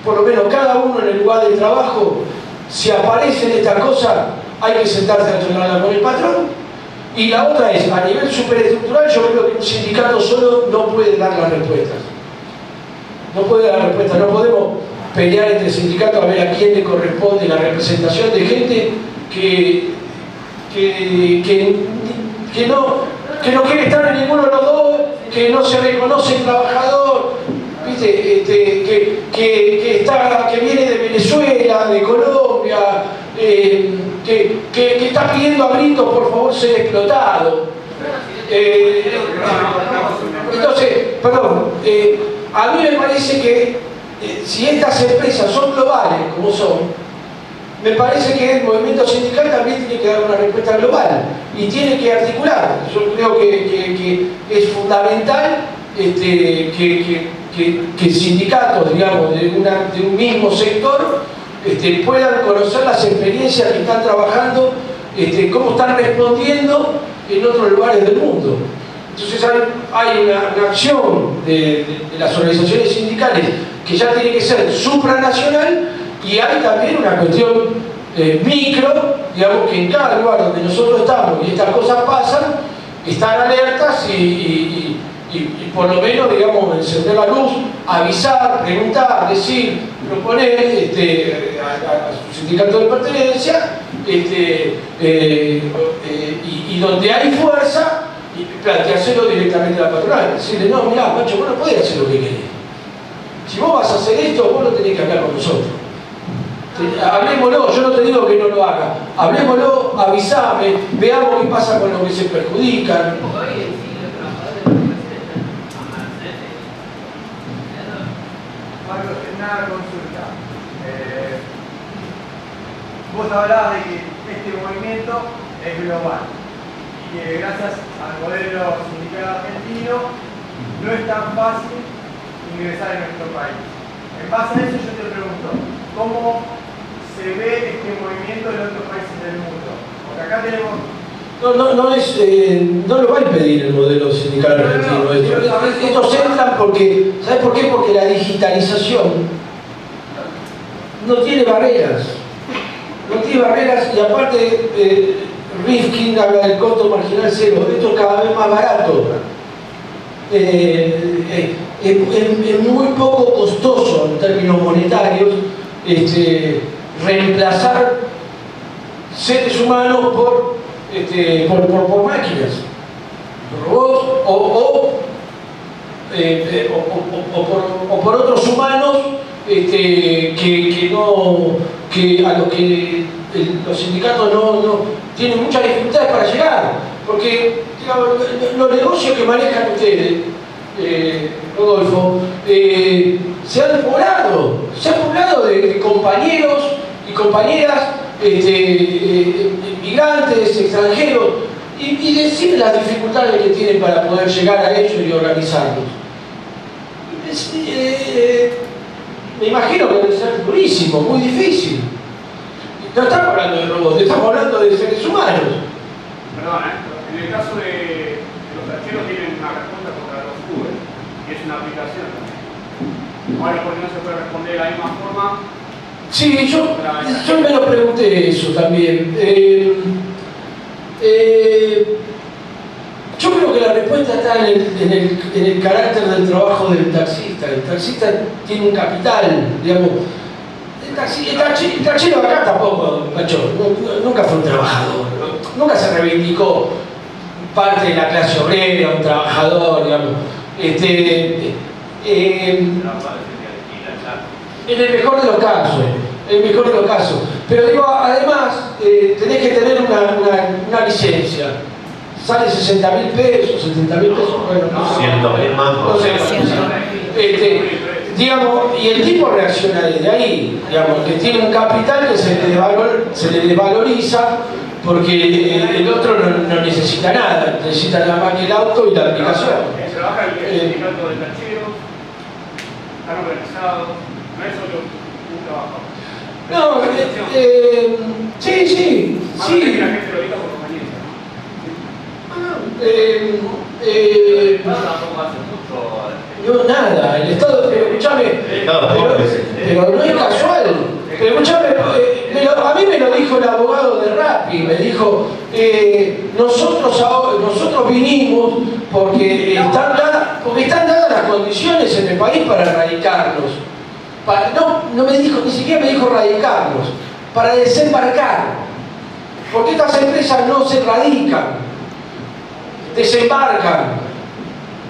por lo menos cada uno en el lugar de trabajo, si aparecen estas cosas, hay que sentarse a charlarla con el patrón. Y la otra es, a nivel superestructural, yo creo que un sindicato solo no puede dar las respuestas. No puede dar respuestas, no podemos pelear entre sindicatos a ver a quién le corresponde la representación de gente que no quiere estar en ninguno de los dos, que no se reconoce el trabajador, ¿viste? Que viene de Venezuela, de Colombia, que está pidiendo a gritos por favor ser explotado. Entonces, perdón, a mí me parece que si estas empresas son globales como son, me parece que el movimiento sindical también tiene que dar una respuesta global y tiene que articular. Yo creo que es fundamental que sindicatos, digamos, de un mismo sector puedan conocer las experiencias que están trabajando, cómo están respondiendo en otros lugares del mundo. Entonces hay una acción de las organizaciones sindicales, que ya tiene que ser supranacional, y hay también una cuestión micro, digamos, que en cada lugar donde nosotros estamos y estas cosas pasan, están alertas y por lo menos, digamos, encender la luz, avisar, preguntar, decir, proponer a su sindicato de pertenencia, y donde hay fuerza, planteárselo directamente a la patronal, decirle, no, mirá, macho, vos no podés hacer lo que querés. Si vos vas a hacer esto, vos lo tenés que hablar con nosotros. Hablémoslo, yo no te digo que no lo haga, hablémoslo, avisame, veamos qué pasa con los que se perjudican. Marcos, una consulta. Vos hablabas de que este movimiento es global y que gracias al modelo sindical argentino no es tan fácil ingresar en nuestro país. En base a eso yo te pregunto, ¿cómo se ve este movimiento en otros países del mundo? Porque acá tenemos... No lo va a impedir el modelo sindical argentino. Estos entran porque, ¿sabes por qué? Porque la digitalización no tiene barreras. No tiene barreras, y aparte Rifkin habla del costo marginal cero. Esto es cada vez más barato. Es muy poco costoso en términos monetarios reemplazar seres humanos por máquinas, robots o por otros humanos que a los que los sindicatos no tienen muchas dificultades para llegar, porque digamos, los negocios que manejan ustedes, Rodolfo, se han poblado de compañeros y compañeras migrantes, extranjeros, y decir las dificultades que tienen para poder llegar a ellos y organizarlos. Me imagino que debe ser durísimo, muy difícil. No estamos hablando de robots, estamos hablando de seres humanos. Perdón, en el caso de los tacheros tienen una respuesta contra los Uber, que es una aplicación también. Ahora, ¿por qué no se puede responder de la misma forma? Sí, yo me lo pregunté eso también. Yo creo que la respuesta está en el carácter del trabajo del taxista. El taxista tiene un capital, digamos. El taxero acá tampoco, macho, nunca fue un trabajador, nunca se reivindicó parte de la clase obrera, un trabajador, digamos. En el mejor de los casos, pero digo, además tenés que tener una licencia, sale 60.000 pesos, 70.000 pesos, bueno, no sé, 100.000 más, no sé, digamos, y el tipo reacciona desde ahí, digamos, que tiene un capital que se le desvaloriza porque el otro no necesita nada, necesita nada más que el auto y la aplicación. Trabaja el sindicato del tachero, están organizados. No es solo un trabajo. No, sí. La gente lo diga por conveniencia, ¿no? tampoco hace mucho. No, nada, el Estado, escúchame, pero no es casual. Pero escúchame, a mí me lo dijo el abogado de Rappi, me dijo, nosotros vinimos porque están dadas las condiciones en el país para erradicarnos. No me dijo, ni siquiera me dijo radicarnos, para desembarcar. Porque estas empresas no se radican, desembarcan,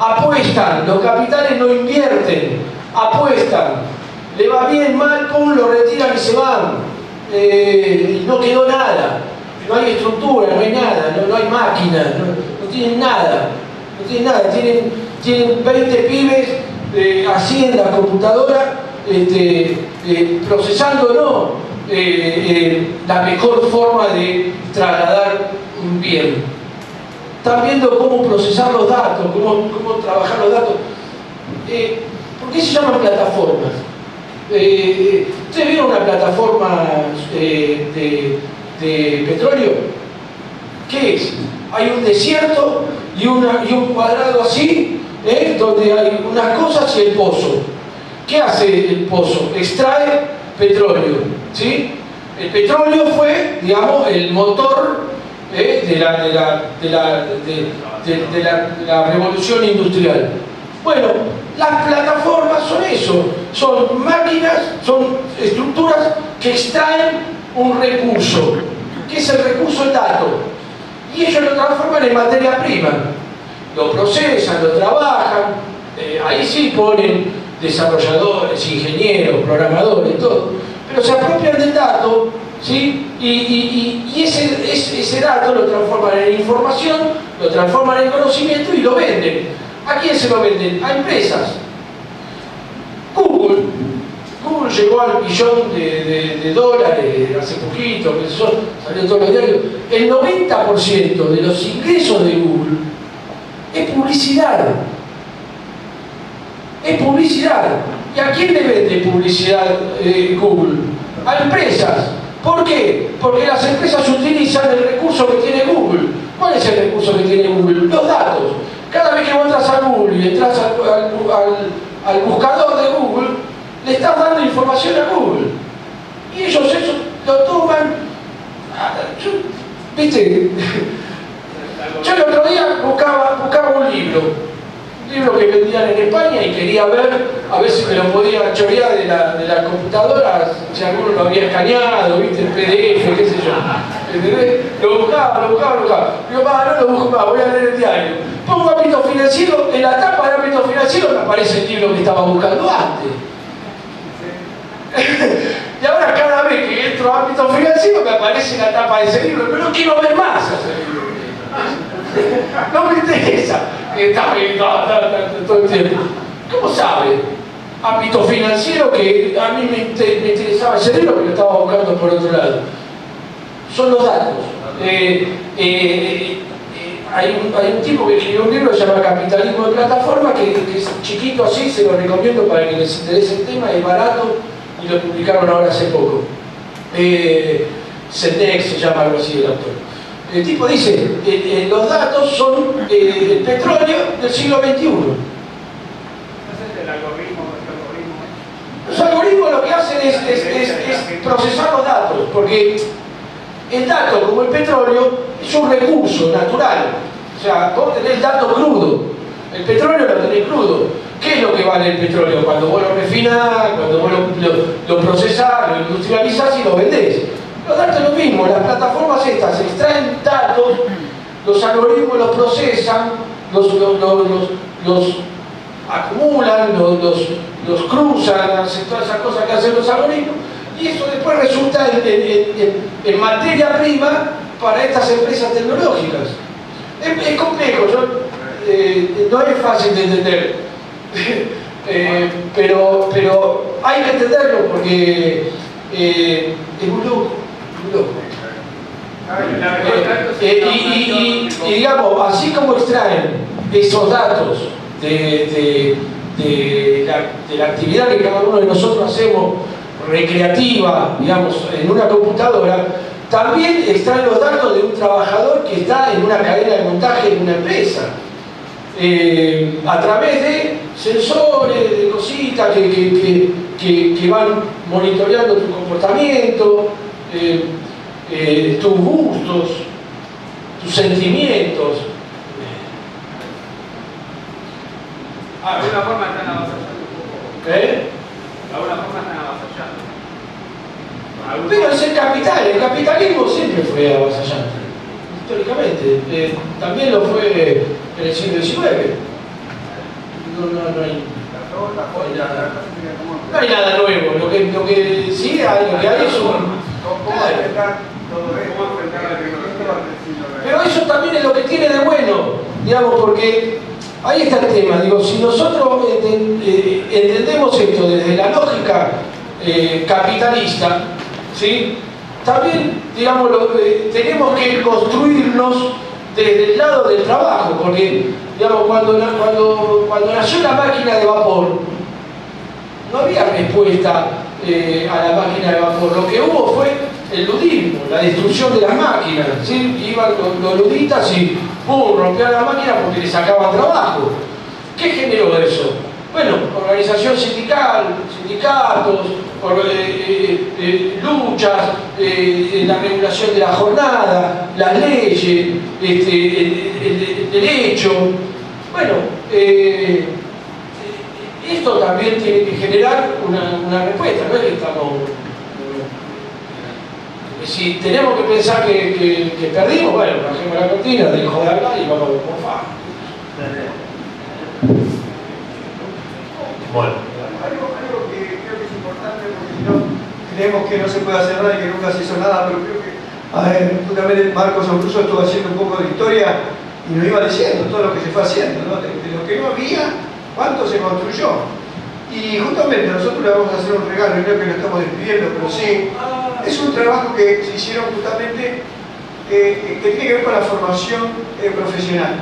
apuestan, los capitales no invierten, apuestan, le va bien, mal, pum, lo retiran y se van. No quedó nada, no hay estructura, no hay nada, no hay máquinas, no tienen nada, tienen 20 pibes, hacienda, computadora, procesando la mejor forma de trasladar un bien. Están viendo cómo procesar los datos, cómo trabajar los datos. ¿Por qué se llaman plataformas? ¿Ustedes vieron una plataforma de petróleo? ¿Qué es? Hay un desierto y un cuadrado así, donde hay unas cosas y el pozo. ¿Qué hace el pozo? Extrae petróleo, ¿sí? El petróleo fue, digamos, el motor de la revolución industrial. Bueno, las plataformas son eso, son máquinas, son estructuras que extraen un recurso. ¿Qué es el recurso? El dato. Y ellos lo transforman en materia prima. Lo procesan, lo trabajan, ahí sí ponen desarrolladores, ingenieros, programadores, todo. Pero se apropian del dato, ¿sí? Y ese dato lo transforman en información, lo transforman en conocimiento y lo venden. ¿A quién se lo venden? A empresas. Google llegó al billón de dólares hace poquito, salió en todos los diarios. El 90% de los ingresos de Google es publicidad. Es publicidad. ¿Y a quién le vende publicidad Google? A empresas. ¿Por qué? Porque las empresas utilizan el recurso que tiene Google. ¿Cuál es el recurso que tiene Google? Los datos. Cada vez que vos entras a Google y entras al buscador de Google, le estás dando información a Google. Y ellos eso lo toman. ¿Viste? Yo el otro día buscaba un libro que vendían en España y quería ver, a ver si me lo podía chorear de la computadora, si alguno lo había escaneado, ¿viste? El PDF, qué sé yo. ¿Entendés? Lo buscaba. Digo, no lo busco más, voy a leer el diario. Pongo ámbito financiero, en la tapa de ámbito financiero me aparece el libro que estaba buscando antes. Y ahora cada vez que entro a ámbito financiero me aparece la tapa de ese libro, pero no quiero ver más ese libro. No me interesa. Está todo el tiempo. ¿Cómo sabe? Ámbito financiero que a mí me interesaba ese libro, pero lo estaba buscando por otro lado. Son los datos. Hay un tipo que escribió un libro que se llama Capitalismo de Plataforma, que es chiquito así, se lo recomiendo para que les interese el tema, es barato y lo publicaron ahora hace poco. Senex se llama algo así el autor. El tipo dice, los datos son el petróleo del siglo XXI. Los algoritmos lo que hacen es procesar los datos, porque el dato, como el petróleo, es un recurso natural. O sea, vos tenés dato crudo, el petróleo lo tenés crudo. ¿Qué es lo que vale el petróleo? Cuando vos lo refinás, cuando vos lo procesás, lo industrializás y lo vendés. Los datos es lo mismo, las plataformas estas extraen datos, los algoritmos los procesan, los acumulan, los cruzan, hacen todas esas cosas que hacen los algoritmos, y eso después resulta en materia prima para estas empresas tecnológicas. Es complejo, no es fácil de entender, pero hay que entenderlo porque es muy loco. Y digamos, así como extraen esos datos de la actividad que cada uno de nosotros hacemos recreativa, digamos, en una computadora, también extraen los datos de un trabajador que está en una cadena de montaje en una empresa, a través de sensores, de cositas que van monitoreando tu comportamiento, tus gustos, tus sentimientos. De alguna forma están avasallando un poco. De alguna forma están avasallando. Pero es el capitalismo siempre fue avasallante, históricamente. También lo fue en el siglo XIX. No hay nada nuevo. Lo que sí hay, lo que hay es un... Pero eso también es lo que tiene de bueno, digamos, porque ahí está el tema. Digo, si nosotros entendemos esto desde la lógica capitalista, ¿sí? También, digamos, tenemos que construirnos desde el lado del trabajo, porque, digamos, cuando nació la máquina de vapor, no había respuesta a la máquina de vapor. Lo que hubo fue el ludismo, la destrucción de las máquinas, ¿sí? Iban los ludistas y ¡pum!, rompían la máquina porque les sacaban trabajo. ¿Qué generó eso? Bueno, organización sindical, sindicatos, luchas, la regulación de la jornada, las leyes, el derecho. Bueno, esto también tiene que generar una respuesta, no es que estamos... Si tenemos que pensar que perdimos, bueno, bajemos la cortina, dejo de hablar y vamos a ver por favor. Bueno. Algo que creo que es importante, porque si no creemos que no se puede hacer nada y que nunca se hizo nada, pero creo que justamente Marcos Abruzzo estuvo haciendo un poco de historia y nos iba diciendo todo lo que se fue haciendo, ¿no? De lo que no había, cuánto se construyó. Y justamente nosotros le vamos a hacer un regalo, y creo que lo estamos despidiendo, pero sí, es un trabajo que se hicieron justamente que tiene que ver con la formación profesional.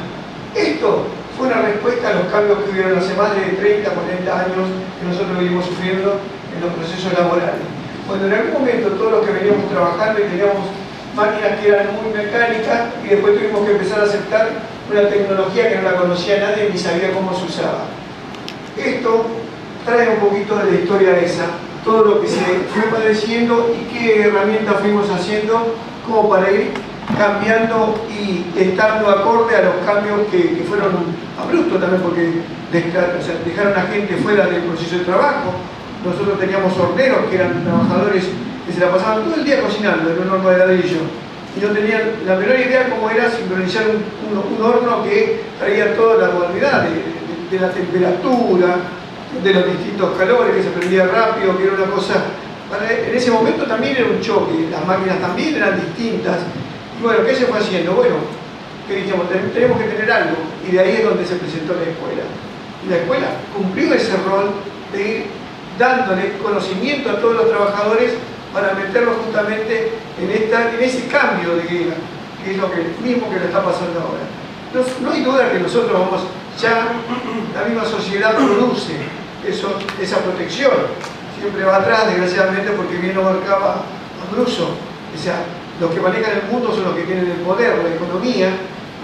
Esto fue una respuesta a los cambios que hubieron hace más de 30, 40 años que nosotros venimos sufriendo en los procesos laborales. Cuando en algún momento todos los que veníamos trabajando y teníamos máquinas que eran muy mecánicas y después tuvimos que empezar a aceptar una tecnología que no la conocía nadie ni sabía cómo se usaba. Esto trae un poquito de la historia esa, todo lo que se fue padeciendo y qué herramientas fuimos haciendo como para ir cambiando y estando acorde a los cambios que fueron abruptos también, porque dejaron a gente fuera del proceso de trabajo. Nosotros teníamos horneros que eran trabajadores que se la pasaban todo el día cocinando en un horno de ladrillo y no tenían la menor idea cómo era sincronizar un horno que traía toda la modalidad de la temperatura, de los distintos calores, que se prendía rápido, que era una cosa... En ese momento también era un choque, las máquinas también eran distintas. Y bueno, ¿qué se fue haciendo? Bueno, que dijimos, tenemos que tener algo, y de ahí es donde se presentó la escuela. Y la escuela cumplió ese rol de ir dándole conocimiento a todos los trabajadores para meterlos justamente en ese cambio de guía, que es lo mismo que le está pasando ahora. No hay duda que nosotros vamos, ya la misma sociedad produce esa protección. Siempre va atrás, desgraciadamente, porque bien lo marcaba Abruzzo. O sea, los que manejan el mundo son los que tienen el poder, la economía,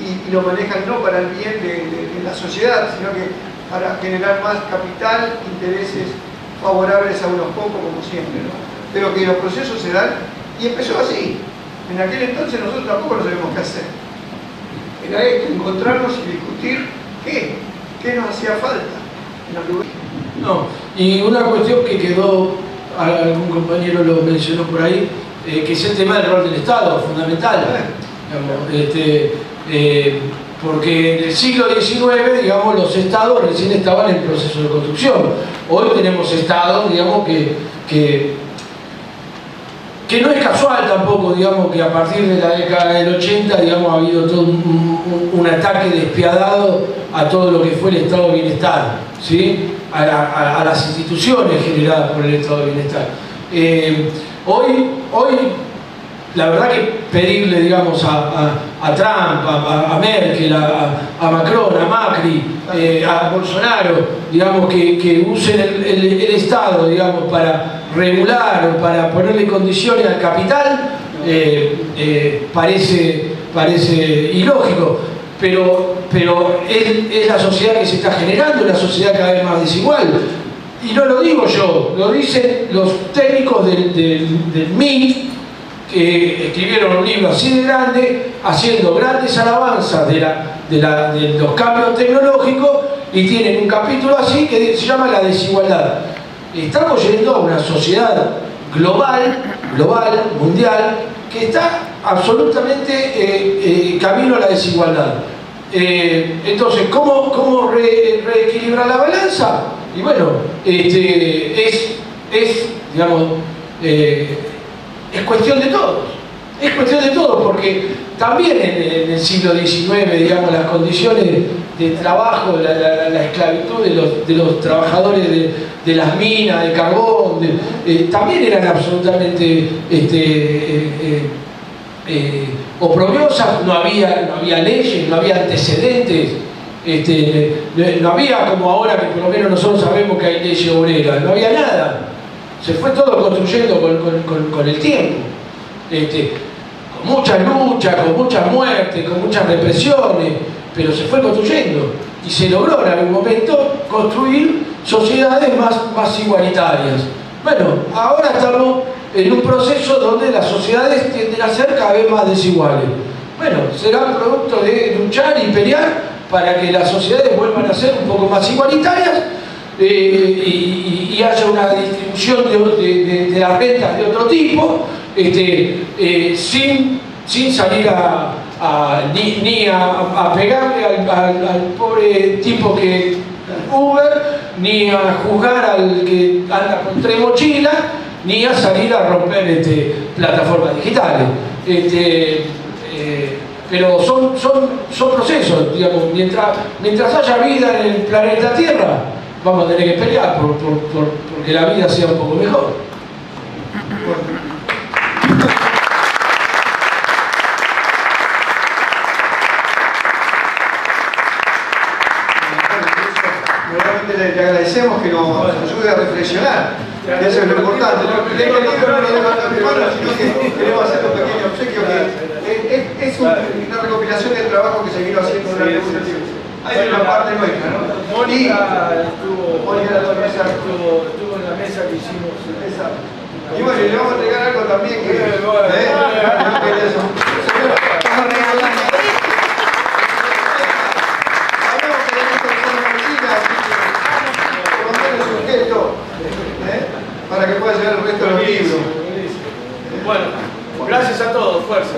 y lo manejan no para el bien de la sociedad, sino que para generar más capital, intereses favorables a unos pocos, como siempre, ¿no? Pero que los procesos se dan, y empezó así. En aquel entonces nosotros tampoco no sabíamos qué hacer. Era esto, encontrarnos y discutir qué nos hacía falta. No, y una cuestión que quedó, algún compañero lo mencionó por ahí, que es el tema del rol del Estado, fundamental. Digamos, porque en el siglo XIX, digamos, los estados recién estaban en proceso de construcción. Hoy tenemos estados, digamos, que no es casual tampoco, digamos, que a partir de la década del 80, digamos, ha habido todo un ataque despiadado a todo lo que fue el estado de bienestar, ¿sí? A las instituciones generadas por el estado de bienestar. Hoy, la verdad que pedirle, digamos, a Trump, a Merkel, a Macron, a Macri, a Bolsonaro, digamos, que usen el Estado, digamos, para regular o para ponerle condiciones al capital, parece ilógico, pero es la sociedad que se está generando, una sociedad cada vez más desigual. Y no lo digo yo, lo dicen los técnicos del MIT, que escribieron un libro así de grande, haciendo grandes alabanzas de los cambios tecnológicos, y tienen un capítulo así que se llama La desigualdad. Estamos yendo a una sociedad global, mundial, que está absolutamente camino a la desigualdad. Entonces, ¿cómo reequilibrar la balanza? Y bueno, digamos, es cuestión de todos. Es cuestión de todos, porque también en el siglo XIX, digamos, las condiciones de trabajo, la esclavitud de los trabajadores de las minas, de carbón, también eran absolutamente oprobiosas. No había leyes, no había antecedentes, no había como ahora, que por lo menos nosotros sabemos que hay leyes obreras, no había nada. Se fue todo construyendo con el tiempo, con muchas luchas, con muchas muertes, con muchas represiones. pero se fue construyendo y se logró en algún momento construir sociedades más igualitarias. Bueno, ahora estamos en un proceso donde las sociedades tienden a ser cada vez más desiguales. Bueno, será producto de luchar y pelear para que las sociedades vuelvan a ser un poco más igualitarias y haya una distribución de las rentas de otro tipo, sin salir ni a pegarle al pobre tipo que Uber, ni a juzgar al que anda con 3 mochilas, ni a salir a romper plataformas digitales. Pero son procesos, digamos, mientras haya vida en el planeta Tierra, vamos a tener que pelear porque la vida sea un poco mejor. Realmente le agradecemos que nos ayude a reflexionar. Eso es lo importante. No el libro no lo dejan a mi mano, sino que queremos hacer un pequeño obsequio que es una recopilación del trabajo que se vino haciendo durante mucho tiempo. Hay una parte nuestra, ¿no? Mónica estuvo en la mesa que hicimos. Y bueno, le vamos a entregar algo también que... para que pueda llegar el resto de los libros. Bueno, gracias a todos, fuerza.